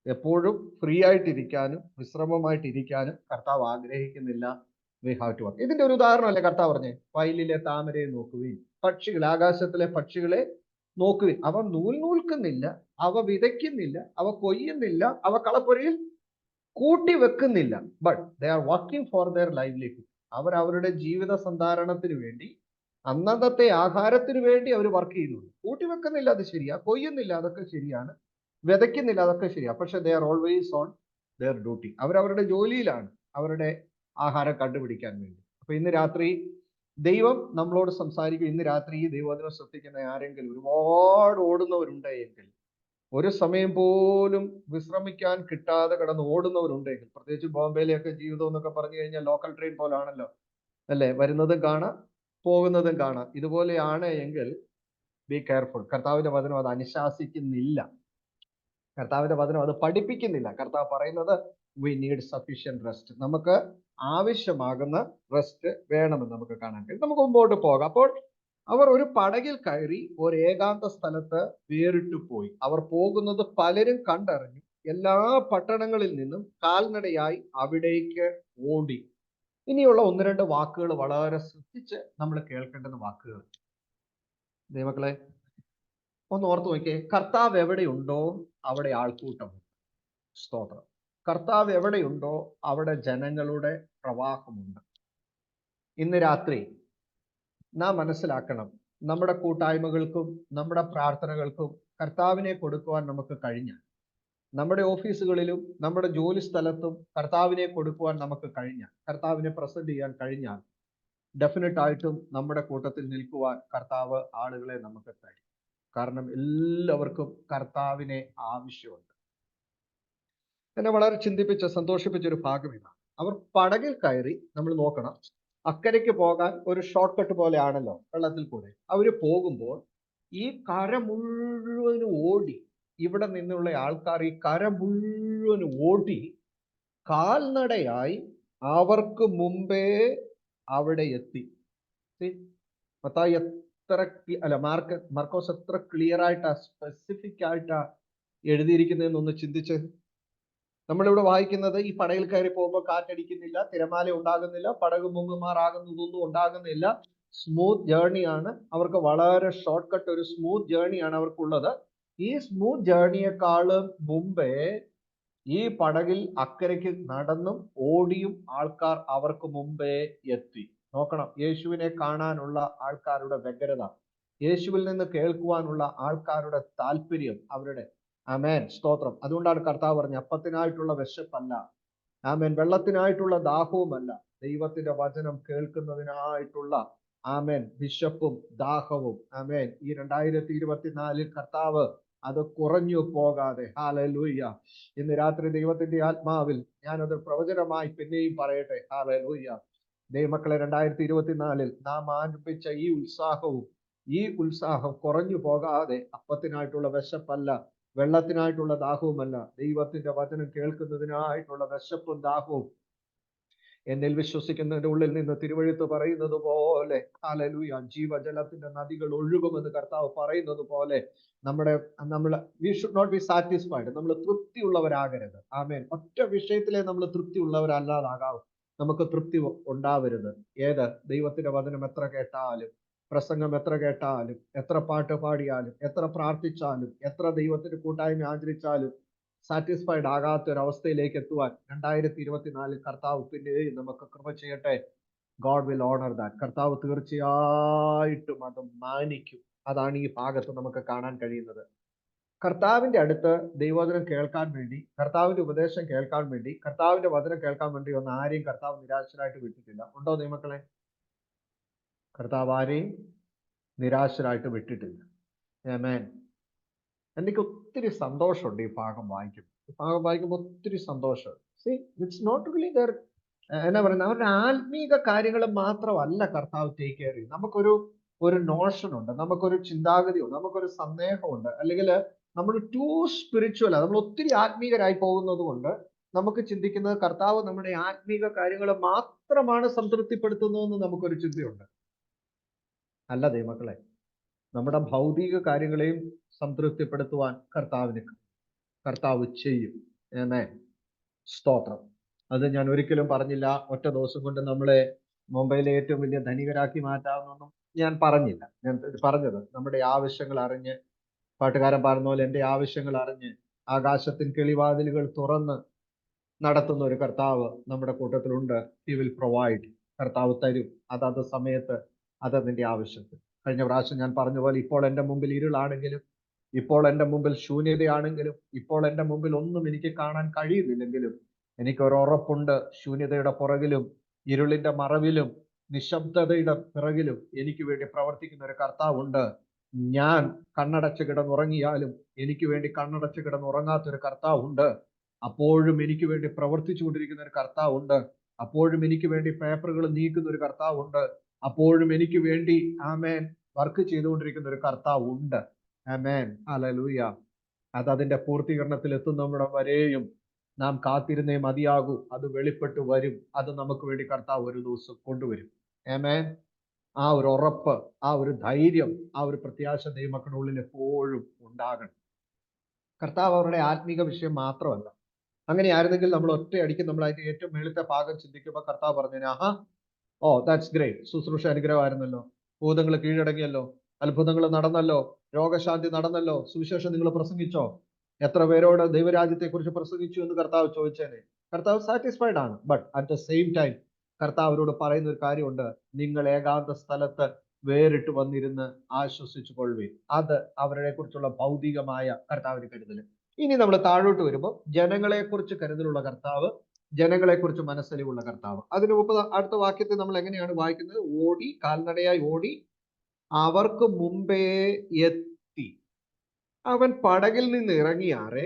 എപ്പോഴും ഫ്രീ ആയിട്ടിരിക്കാനും വിശ്രമമായിട്ടിരിക്കാനും കർത്താവ് ആഗ്രഹിക്കുന്നില്ല. We have to work. ഇതിന്റെ ഒരു ഉദാഹരണമല്ലേ കർത്താവ് പറഞ്ഞേ, വയലിലെ താമരയെ നോക്കുവിൻ, പക്ഷികൾ, ആകാശത്തിലെ പക്ഷികളെ നോക്കുവിൻ, അവ നൂൽക്കുന്നില്ല, അവ വിതയ്ക്കുന്നില്ല, അവ കൊയ്യുന്നില്ല, അവ കളപ്പുരയിൽ കൂട്ടി വെക്കുന്നില്ല, but they are working for their livelihood. അവർ അവരുടെ ജീവിത സന്ധാരണത്തിന് വേണ്ടി, അന്നത്തെ ആഹാരത്തിന് വേണ്ടി അവർ വർക്ക് ചെയ്യുന്നുണ്ട്. കൂട്ടി വെക്കുന്നില്ല, അത് ശരിയാ. കൊയ്യുന്നില്ല, അതൊക്കെ ശരിയാണ്. വിതയ്ക്കുന്നില്ല, അതൊക്കെ ശരിയാ. പക്ഷെ they are always on their duty. അവരവരുടെ ജോലിയിലാണ്, അവരുടെ ആഹാരം കണ്ടുപിടിക്കാൻ വേണ്ടി. അപ്പൊ ഇന്ന് രാത്രി ദൈവം നമ്മളോട് സംസാരിക്കും. ഇന്ന് രാത്രി ഈ ദൈവവചനം ശ്രദ്ധിക്കുന്ന ആരെങ്കിലും ഒരുപാട് ഓടുന്നവരുണ്ടെങ്കിൽ, ഒരു സമയം പോലും വിശ്രമിക്കാൻ കിട്ടാതെ കിടന്ന് ഓടുന്നവരുണ്ടെങ്കിൽ, പ്രത്യേകിച്ച് ബോംബെയിലെയൊക്കെ ജീവിതം എന്നൊക്കെ പറഞ്ഞു കഴിഞ്ഞാൽ ലോക്കൽ ട്രെയിൻ പോലാണല്ലോ, അല്ലെ? വരുന്നതും കാണാം, പോകുന്നതും കാണാം. ഇതുപോലെയാണ് എങ്കിൽ ബി കെയർഫുൾ. കർത്താവിന്റെ വചനം അത് അനുശാസിക്കുന്നില്ല, കർത്താവിന്റെ വചനം അത് പഠിപ്പിക്കുന്നില്ല. കർത്താവ് പറയുന്നത് വി നീഡ് സഫീഷ്യന്റ് റെസ്റ്റ്. നമുക്ക് ആവശ്യമാകുന്ന റെസ്റ്റ് വേണമെന്ന് നമുക്ക് കാണാൻ കഴിയും. നമുക്ക് മുമ്പോട്ട് പോകാം. അപ്പോൾ അവർ ഒരു പടകിൽ കയറി ഒരു ഏകാന്ത സ്ഥലത്ത് വേറിട്ടു പോയി. അവർ പോകുന്നത് പലരും കണ്ടറിഞ്ഞു. എല്ലാ പട്ടണങ്ങളിൽ നിന്നും കാൽനടയായി അവിടേക്ക് ഓടി. ഇനിയുള്ള 1-2 വാക്കുകൾ വളരെ ശ്രദ്ധിച്ച് നമ്മൾ കേൾക്കേണ്ടുന്ന വാക്കുകൾ. ദൈവമക്കളെ, ഒന്ന് ഓർത്ത് നോക്കിയേ. കർത്താവ് എവിടെയുണ്ടോ അവിടെ ആൾക്കൂട്ടമുണ്ട്. സ്തോത്രം. കർത്താവ് എവിടെയുണ്ടോ അവിടെ ജനങ്ങളുടെ പ്രവാഹമുണ്ട്. ഇന്ന് രാത്രി നാം മനസ്സിലാക്കണം, നമ്മുടെ കൂട്ടായ്മകൾക്കും നമ്മുടെ പ്രാർത്ഥനകൾക്കും കർത്താവിനെ കൊടുക്കുവാൻ നമുക്ക് കഴിഞ്ഞാൽ, നമ്മുടെ ഓഫീസുകളിലും നമ്മുടെ ജോലി സ്ഥലത്തും കർത്താവിനെ കൊടുക്കുവാൻ നമുക്ക് കഴിഞ്ഞാൽ, കർത്താവിനെ പ്രസന്റ് ചെയ്യാൻ കഴിഞ്ഞാൽ, ഡെഫിനറ്റ് ആയിട്ടും നമ്മുടെ കൂട്ടത്തിൽ നിൽക്കുവാൻ കർത്താവ് ആളുകളെ നമുക്ക് തരും. കാരണം എല്ലാവർക്കും കർത്താവിനെ ആവശ്യമുണ്ട്. എന്നെ വളരെ ചിന്തിപ്പിച്ച, സന്തോഷിപ്പിച്ച ഒരു ഭാഗം ഇതാണ്. അവർ പടകിൽ കയറി, നമ്മൾ നോക്കണം, അക്കരയ്ക്ക് പോകാൻ ഒരു ഷോർട്ട് കട്ട് പോലെയാണല്ലോ വെള്ളത്തിൽ കൂടെ. അവര് പോകുമ്പോൾ ഈ കര മുഴുവനും ഓടി, ഇവിടെ നിന്നുള്ള ആൾക്കാർ ഈ കര മുഴുവനും ഓടി കാൽനടയായി അവർക്ക് മുമ്പേ അവിടെ എത്തി. മത്തായി എത്ര അല്ല മാർക്കോസ് എത്ര ക്ലിയർ ആയിട്ടാ, സ്പെസിഫിക് ആയിട്ടാ എഴുതിയിരിക്കുന്നതെന്നൊന്ന് ചിന്തിച്ച്. നമ്മളിവിടെ വായിക്കുന്നത് ഈ പടയിൽ കയറി പോകുമ്പോൾ കാറ്റടിക്കുന്നില്ല, തിരമാല ഉണ്ടാകുന്നില്ല, പടക് മുങ്ങുമാറാകുന്നതൊന്നും ഉണ്ടാകുന്നില്ല. സ്മൂത്ത് ജേർണിയാണ് അവർക്ക്, വളരെ ഷോർട്ട് കട്ട്, ഒരു സ്മൂത്ത് ജേർണിയാണ് അവർക്കുള്ളത്. ഈ സ്മൂത്ത് ജേർണിയെക്കാളും മുമ്പേ ഈ പടകിൽ അക്കരയ്ക്ക് നടന്നും ഓടിയും ആൾക്കാർ അവർക്ക് മുമ്പേ എത്തി. നോക്കണം, യേശുവിനെ കാണാനുള്ള ആൾക്കാരുടെ വ്യഗ്രത, യേശുവിൽ നിന്ന് കേൾക്കുവാനുള്ള ആൾക്കാരുടെ താല്പര്യം, അവരുടെ ആമേൻ, സ്തോത്രം. അതുകൊണ്ടാണ് കർത്താവ് പറഞ്ഞ അപ്പത്തിനായിട്ടുള്ള വിശപ്പല്ല, ആമേൻ, വെള്ളത്തിനായിട്ടുള്ള ദാഹവുമല്ല, ദൈവത്തിന്റെ വചനം കേൾക്കുന്നതിനായിട്ടുള്ള ആമേൻ വിശപ്പും ദാഹവും. ആമേൻ, ഈ 2024 കർത്താവ് അത് കുറഞ്ഞു പോകാതെ, ഹല്ലേലൂയ, ഇന്ന് രാത്രി ദൈവത്തിന്റെ ആത്മാവിൽ ഞാനത് പ്രവചനമായി പിന്നെയും പറയട്ടെ. ഹല്ലേലൂയ. ദൈവമക്കളെ, 2024 നാം ആരംഭിച്ച ഈ ഉത്സാഹം കുറഞ്ഞു പോകാതെ, അപ്പത്തിനായിട്ടുള്ള വിശപ്പല്ല, വെള്ളത്തിനായിട്ടുള്ള ദാഹവുമല്ല, ദൈവത്തിന്റെ വചനം കേൾക്കുന്നതിനായിട്ടുള്ള വിശപ്പും ദാഹവും എന്നിൽ വിശ്വസിക്കുന്നതിന്റെ ഉള്ളിൽ നിന്ന് തിരുവഴുത്ത് പറയുന്നത് പോലെ, ഹല്ലേലൂയ, ജീവജലത്തിന്റെ നദികൾ ഒഴുകുമെന്ന് കർത്താവ് പറയുന്നത് പോലെ, നമ്മൾ we should not be satisfied, നമ്മൾ തൃപ്തിയുള്ളവരാകരുത്. ആമേൻ. ഒറ്റ വിഷയത്തിലെ നമ്മൾ തൃപ്തിയുള്ളവരല്ലാതാകാവും. നമുക്ക് തൃപ്തി ഉണ്ടാവരുത്. ഏത്? ദൈവത്തിന്റെ വചനം എത്ര കേട്ടാലും, പ്രസംഗം എത്ര കേട്ടാലും, എത്ര പാട്ട് പാടിയാലും, എത്ര പ്രാർത്ഥിച്ചാലും, എത്ര ദൈവത്തിന്റെ കൂട്ടായ്മ ആചരിച്ചാലും സാറ്റിസ്ഫൈഡ് ആകാത്ത ഒരു അവസ്ഥയിലേക്ക് എത്തുവാൻ 2024 കർത്താവ് പിന്നെയും നമുക്ക് കൃപ ചെയ്യട്ടെ. God will owner that. കർത്താവ് തീർച്ചയായിട്ടും അത് മാനിക്കും. അതാണ് ഈ ഭാഗത്ത് നമുക്ക് കാണാൻ കഴിയുന്നത്. കർത്താവിന്റെ അടുത്ത് ദൈവവചനം കേൾക്കാൻ വേണ്ടി, കർത്താവിന്റെ ഉപദേശം കേൾക്കാൻ വേണ്ടി, കർത്താവിന്റെ വചനം കേൾക്കാൻ വേണ്ടി ഒന്നും ആരെയും കർത്താവ് നിരാശരായിട്ട് വിട്ടിട്ടില്ല. ഉണ്ടോ ദൈവമക്കളെ? കർത്താവ് ആരെയും നിരാശരായിട്ട് വിട്ടിട്ടില്ല. ആമേൻ. എനിക്ക് ഒത്തിരി സന്തോഷമുണ്ട് ഈ ഭാഗം വായിക്കുമ്പോൾ ഒത്തിരി സന്തോഷം. See, it's not really there, എന്നാ പറയുന്നത്, അവരുടെ ആത്മീക കാര്യങ്ങൾ മാത്രമല്ല കർത്താവ് ടേക്ക് കെയർ ചെയ്യും. നമുക്കൊരു നോഷൻ ഉണ്ട്, നമുക്കൊരു ചിന്താഗതി ഉണ്ട്, നമുക്കൊരു സന്ദേഹമുണ്ട്, അല്ലെങ്കിൽ നമ്മൾ ടു സ്പിരിച്വൽ, നമ്മൾ ഒത്തിരി ആത്മീകരായി പോകുന്നത് കൊണ്ട് നമുക്ക് ചിന്തിക്കുന്നത് കർത്താവ് നമ്മുടെ ആത്മീക കാര്യങ്ങൾ മാത്രമാണ് സംതൃപ്തിപ്പെടുത്തുന്നതെന്ന് നമുക്കൊരു ചിന്തയുണ്ട്. അല്ല ദൈവമക്കളെ, നമ്മുടെ ഭൗതിക കാര്യങ്ങളെയും സംതൃപ്തിപ്പെടുത്തുവാൻ കർത്താവ് ചെയ്യും. ആമേൻ, സ്തോത്രം. അത് ഞാൻ ഒരിക്കലും പറഞ്ഞില്ല ഒറ്റ ദിവസം കൊണ്ട് നമ്മളെ മുംബൈയിലെ ഏറ്റവും വലിയ ധനികരാക്കി മാറ്റാമെന്നൊന്നും ഞാൻ പറഞ്ഞില്ല. ഞാൻ പറഞ്ഞത് നമ്മുടെ ആവശ്യങ്ങൾ അറിഞ്ഞ്, പാട്ടുകാരൻ പറഞ്ഞ പോലെ എൻ്റെ ആവശ്യങ്ങൾ അറിഞ്ഞ് ആകാശത്തിൻ കിളിവാതിലുകൾ തുറന്ന് നടത്തുന്ന ഒരു കർത്താവ് നമ്മുടെ കൂട്ടത്തിലുണ്ട്. He will provide. കർത്താവ് തരും അതത് സമയത്ത്, അതതിൻ്റെ ആവശ്യത്തിൽ. കഴിഞ്ഞ പ്രാവശ്യം ഞാൻ പറഞ്ഞ പോലെ, ഇപ്പോൾ എൻ്റെ മുമ്പിൽ ഇരുളാണെങ്കിലും, ഇപ്പോൾ എൻ്റെ മുമ്പിൽ ശൂന്യതയാണെങ്കിലും, ഇപ്പോൾ എൻ്റെ മുമ്പിൽ ഒന്നും എനിക്ക് കാണാൻ കഴിയുന്നില്ലെങ്കിലും, എനിക്കൊരു ഉറപ്പുണ്ട്, ശൂന്യതയുടെ പുറകിലും ഇരുളിന്റെ മറവിലും നിശബ്ദതയുടെ പിറകിലും എനിക്ക് വേണ്ടി പ്രവർത്തിക്കുന്ന ഒരു കർത്താവുണ്ട്. ഞാൻ കണ്ണടച്ച് കിടന്നുറങ്ങിയാലും എനിക്ക് വേണ്ടി കണ്ണടച്ച് കിടന്നുറങ്ങാത്തൊരു കർത്താവുണ്ട്. അപ്പോഴും എനിക്ക് വേണ്ടി പ്രവർത്തിച്ചു കൊണ്ടിരിക്കുന്ന ഒരു കർത്താവുണ്ട്. അപ്പോഴും എനിക്ക് വേണ്ടി പേപ്പറുകൾ നീക്കുന്ന ഒരു കർത്താവുണ്ട്. അപ്പോഴും എനിക്ക് വേണ്ടി ആമേൻ വർക്ക് ചെയ്തുകൊണ്ടിരിക്കുന്ന ഒരു കർത്താവുണ്ട്. ആമേൻ, ഹല്ലേലൂയ. അത് അതിന്റെ പൂർത്തീകരണത്തിൽ എത്തുന്നിടം വരെയും നാം കാത്തിരുന്നേ മതിയാകൂ. അത് വെളിപ്പെട്ട് വരും. അത് നമുക്ക് വേണ്ടി കർത്താവ് ഒരു ദിവസം കൊണ്ടുവരും. ആമേൻ. ആ ഒരു ഉറപ്പ്, ആ ഒരു ധൈര്യം, ആ ഒരു പ്രത്യാശ ദൈവമക്കളുടെ ഉള്ളിൽ എപ്പോഴും ഉണ്ടാകണം. കർത്താവ് അവരുടെ ആത്മീക വിഷയം മാത്രമല്ല. അങ്ങനെയായിരുന്നെങ്കിൽ നമ്മൾ ഒറ്റയടിക്ക് നമ്മൾ അതിന്റെ ഏറ്റവും മേളത്തെ ഭാഗം ചിന്തിക്കുമ്പോൾ കർത്താവ് പറഞ്ഞു, ആഹാ, ഓ ദാറ്റ്സ് ഗ്രേറ്റ്, ശുശ്രൂഷ അനുഗ്രഹമായിരുന്നല്ലോ, ഭൂതങ്ങൾ കീഴടങ്ങിയല്ലോ, അത്ഭുതങ്ങൾ നടന്നല്ലോ, രോഗശാന്തി നടന്നല്ലോ, സുവിശേഷം നിങ്ങൾ പ്രസംഗിച്ചോ, എത്ര പേരോട് ദൈവരാജ്യത്തെ കുറിച്ച് പ്രസംഗിച്ചു എന്ന് കർത്താവ് ചോദിച്ചേനെ. കർത്താവ് സാറ്റിസ്ഫൈഡ് ആണ്. But at the same time കർത്താവ് അവരോട് പറയുന്ന ഒരു കാര്യമുണ്ട്, നിങ്ങൾ ഏകാന്ത സ്ഥലത്ത് വേറിട്ട് വന്നിരുന്ന് ആശ്വസിച്ചു കൊള്ളുവീൻ. അത് അവരെ കുറിച്ചുള്ള ഭൗതികമായ കർത്താവിന് കരുതൽ. ഇനി നമ്മൾ താഴോട്ട് വരുമ്പോൾ ജനങ്ങളെ കുറിച്ച് കരുതലുള്ള കർത്താവ്, ജനങ്ങളെ കുറിച്ച് മനസ്സലിവുള്ള കർത്താവ്. അതിന് മുമ്പ് അടുത്ത വാക്യത്തിൽ നമ്മൾ എങ്ങനെയാണ് വായിക്കുന്നത്? ഓടി, കാൽനടയായി ഓടി അവർക്ക് മുമ്പേ എത്തി. അവൻ പടകിൽ നിന്ന് ഇറങ്ങിയാറെ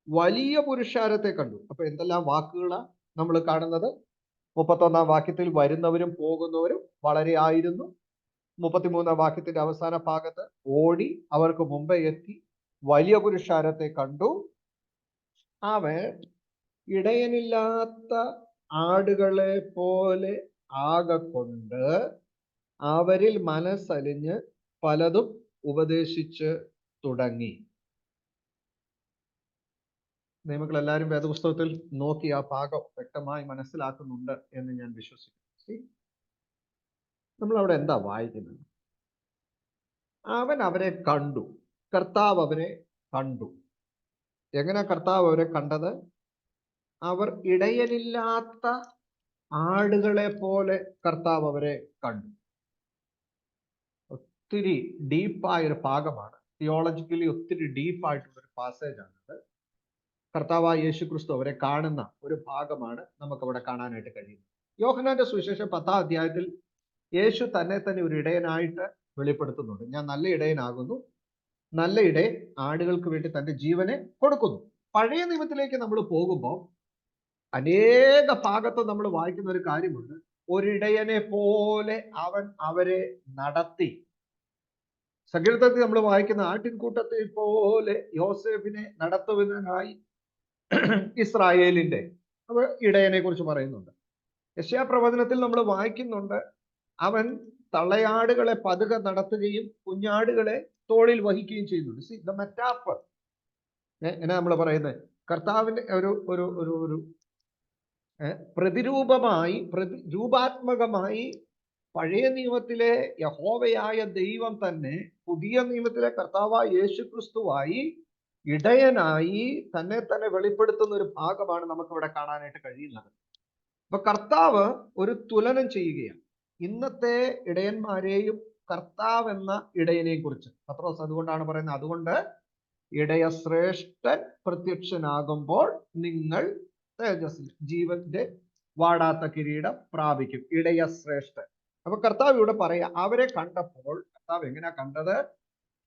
വലിയ പുരുഷാരത്തെ കണ്ടു. അപ്പൊ എന്തെല്ലാം വാക്കുകളാ നമ്മൾ കാണുന്നത്? 31 വാക്യത്തിൽ വരുന്നവരും പോകുന്നവരും വളരെ ആയിരുന്നു. 33 വാക്യത്തിന്റെ അവസാന ഭാഗത്ത് ഓടി അവർക്ക് മുമ്പേ എത്തി വലിയ പുരുഷാരത്തെ കണ്ടു. അവൻ ഇടയനില്ലാത്ത ആടുകളെ പോലെ ആകൊണ്ട് അവരിൽ മനസ്സലിഞ്ഞ് പലതും ഉപദേശിച്ച് തുടങ്ങി. നിയമങ്ങൾ എല്ലാവരും വേദപുസ്തകത്തിൽ നോക്കി ആ ഭാഗം വ്യക്തമായി മനസ്സിലാക്കുന്നുണ്ട് എന്ന് ഞാൻ വിശ്വസിക്കുന്നു. നമ്മൾ അവിടെ എന്താ വായിക്കുന്നത്? അവൻ അവരെ കണ്ടു. കർത്താവ് അവരെ കണ്ടു. എങ്ങനെ കർത്താവ് അവരെ കണ്ടത്? അവർ ഇടയനില്ലാത്ത ആടുകളെ പോലെ കർത്താവ് അവരെ കണ്ടു. ഒത്തിരി ഡീപ്പായൊരു ഭാഗമാണ്. തിയോളജിക്കലി ഒത്തിരി ഡീപ്പായിട്ടുള്ളൊരു പാസേജാണത്. കർത്താവായ യേശു ക്രിസ്തു അവരെ കാണുന്ന ഒരു ഭാഗമാണ് നമുക്കവിടെ കാണാനായിട്ട് കഴിയുന്നത്. യോഹന്നാന്റെ സുവിശേഷം 10-ാം അധ്യായത്തിൽ യേശു തന്നെ ഒരു ഇടയനായിട്ട് വെളിപ്പെടുത്തുന്നുണ്ട്. ഞാൻ നല്ല ഇടയനാകുന്നു, നല്ല ഇടയൻ ആടുകൾക്ക് വേണ്ടി തന്റെ ജീവനെ കൊടുക്കുന്നു. പഴയ നിയമത്തിലേക്ക് നമ്മൾ പോകുമ്പോൾ അനേക ഭാഗത്ത് നമ്മൾ വായിക്കുന്ന ഒരു കാര്യമുണ്ട്. ഒരിടയനെ പോലെ അവൻ അവരെ നടത്തി. സങ്കീർത്തനത്തിൽ നമ്മൾ വായിക്കുന്ന ആട്ടിൻകൂട്ടത്തെ പോലെ യോസേഫിനെ നടത്തുവാനായി ഇസ്രായേലിന്റെ ഇടയനെ കുറിച്ച് പറയുന്നുണ്ട്. യെശയ്യാ പ്രവചനത്തിൽ നമ്മൾ വായിക്കുന്നുണ്ട്, അവൻ തള്ളയാടുകളെ പതുക്കെ നടത്തുകയും കുഞ്ഞാടുകളെ തോളിൽ വഹിക്കുകയും ചെയ്യുന്നുണ്ട്. സി ദ മെറ്റാഫർ എന്നാ നമ്മൾ പറയുന്നത്, കർത്താവിന്റെ ഒരു പ്രതിരൂപമായി രൂപാത്മകമായി പഴയ നിയമത്തിലെ യഹോവയായ ദൈവം തന്നെ പുതിയ നിയമത്തിലെ കർത്താവായ യേശു ക്രിസ്തുവായി ഇടയനായി തന്നെ വെളിപ്പെടുത്തുന്ന ഒരു ഭാഗമാണ് നമുക്കിവിടെ കാണാനായിട്ട് കഴിയുന്നത്. അപ്പൊ കർത്താവ് ഒരു തുലനം ചെയ്യുകയാണ് ഇന്നത്തെ ഇടയന്മാരെയും കർത്താവ് എന്ന ഇടയനെയും കുറിച്ച്. പത്രോസ് അതുകൊണ്ടാണ് പറയുന്നത്, അതുകൊണ്ട് ഇടയശ്രേഷ്ഠൻ പ്രത്യക്ഷനാകുമ്പോൾ നിങ്ങൾ തേജസ്സിൽ ജീവന്റെ വാടാത്ത കിരീടം പ്രാപിക്കും. ഇടയശ്രേഷ്ഠൻ. അപ്പൊ കർത്താവ് ഇവിടെ പറയാ, അവരെ കണ്ടപ്പോൾ കർത്താവ് എങ്ങനെയാ കണ്ടത്?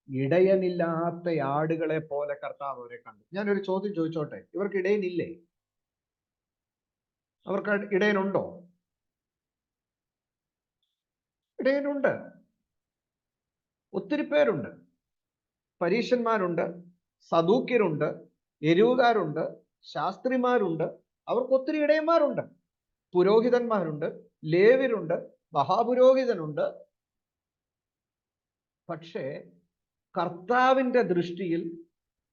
ഇടയനില്ലാത്ത ആടുകളെ പോലെ കർത്താവ് അവരെ കണ്ടു. ഞാനൊരു ചോദ്യം ചോദിച്ചോട്ടെ, ഇവർക്ക് ഇടയനില്ലേ? അവർക്ക് ഇടയനുണ്ടോ? ഇടയനുണ്ട്. ഒത്തിരി പേരുണ്ട്. പരീശന്മാരുണ്ട്, സദൂക്യരുണ്ട്, എരുവുകാരുണ്ട്, ശാസ്ത്രിമാരുണ്ട്. അവർക്ക് ഒത്തിരി ഇടയന്മാരുണ്ട്. പുരോഹിതന്മാരുണ്ട്, ലേവ്യരുണ്ട്, മഹാപുരോഹിതനുണ്ട്. പക്ഷേ കർത്താവിന്റെ ദൃഷ്ടിയിൽ,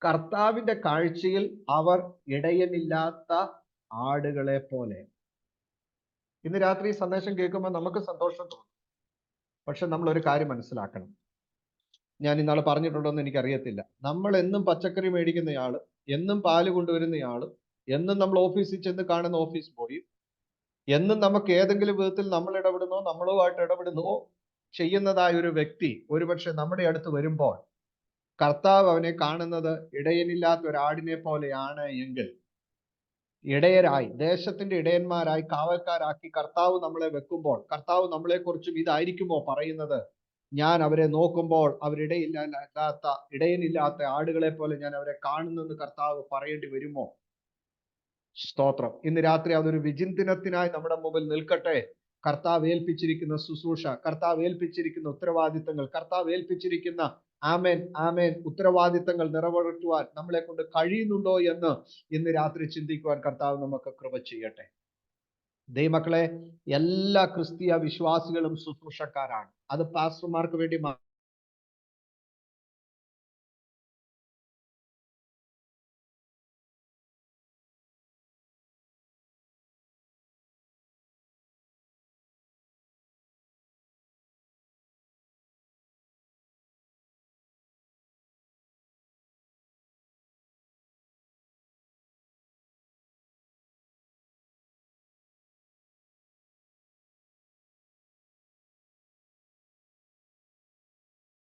കർത്താവിന്റെ കാഴ്ചയിൽ അവർ ഇടയനില്ലാത്ത ആടുകളെ പോലെ. ഇന്ന് രാത്രി സന്ദേശം കേൾക്കുമ്പോൾ നമുക്ക് സന്തോഷം തോന്നും. പക്ഷെ നമ്മൾ ഒരു കാര്യം മനസ്സിലാക്കണം. ഞാൻ ഇന്നാളെ പറഞ്ഞിട്ടുണ്ടോ എന്ന് എനിക്കറിയത്തില്ല. നമ്മൾ എന്നും പച്ചക്കറി മേടിക്കുന്നയാള്, എന്നും പാല് കൊണ്ടുവരുന്നയാള്, എന്നും നമ്മൾ ഓഫീസിൽ ചെന്ന് കാണുന്ന ഓഫീസ് ബോയ്, എന്നും നമുക്ക് ഏതെങ്കിലും വിധത്തിൽ നമ്മൾ ഇടപെടുന്നോ നമ്മളുമായിട്ട് ഇടപെടുന്നോ ചെയ്യുന്നതായ ഒരു വ്യക്തി ഒരുപക്ഷെ നമ്മുടെ അടുത്ത് വരുമ്പോൾ കർത്താവ് അവനെ കാണുന്നത് ഇടയനില്ലാത്ത ഒരാടിനെ പോലെയാണ് എങ്കിൽ, ഇടയരായി, ദേശത്തിന്റെ ഇടയന്മാരായി, കാവൽക്കാരാക്കി കർത്താവ് നമ്മളെ വെക്കുമ്പോൾ കർത്താവ് നമ്മളെക്കുറിച്ചും ഇതായിരിക്കുമോ പറയുന്നത്? ഞാൻ അവരെ നോക്കുമ്പോൾ ഇടയനില്ലാത്ത ആടുകളെ പോലെ ഞാൻ അവരെ കാണുന്നെന്ന് കർത്താവ് പറയേണ്ടി വരുമോ? സ്തോത്രം. ഇന്ന് രാത്രി അതൊരു വിചിന്തനത്തിനായി നമ്മുടെ മുമ്പിൽ നിൽക്കട്ടെ. കർത്താവ് ഏൽപ്പിച്ചിരിക്കുന്ന ശുശ്രൂഷ, കർത്താവ് ഏൽപ്പിച്ചിരിക്കുന്ന ഉത്തരവാദിത്തങ്ങൾ, കർത്താവ് ഏൽപ്പിച്ചിരിക്കുന്ന ആമേൻ ഉത്തരവാദിത്തങ്ങൾ നിറവേറ്റുവാൻ നമ്മളെ കൊണ്ട് കഴിയുന്നുണ്ടോ എന്ന് ഇന്ന് രാത്രി ചിന്തിക്കുവാൻ കർത്താവ് നമുക്ക് കൃപ ചെയ്യട്ടെ. ദൈവമക്കളെ, എല്ലാ ക്രിസ്തീയ വിശ്വാസികളും ശുശ്രൂഷക്കാരാണ്. അത് പാസ്റ്റർമാർക്ക് വേണ്ടി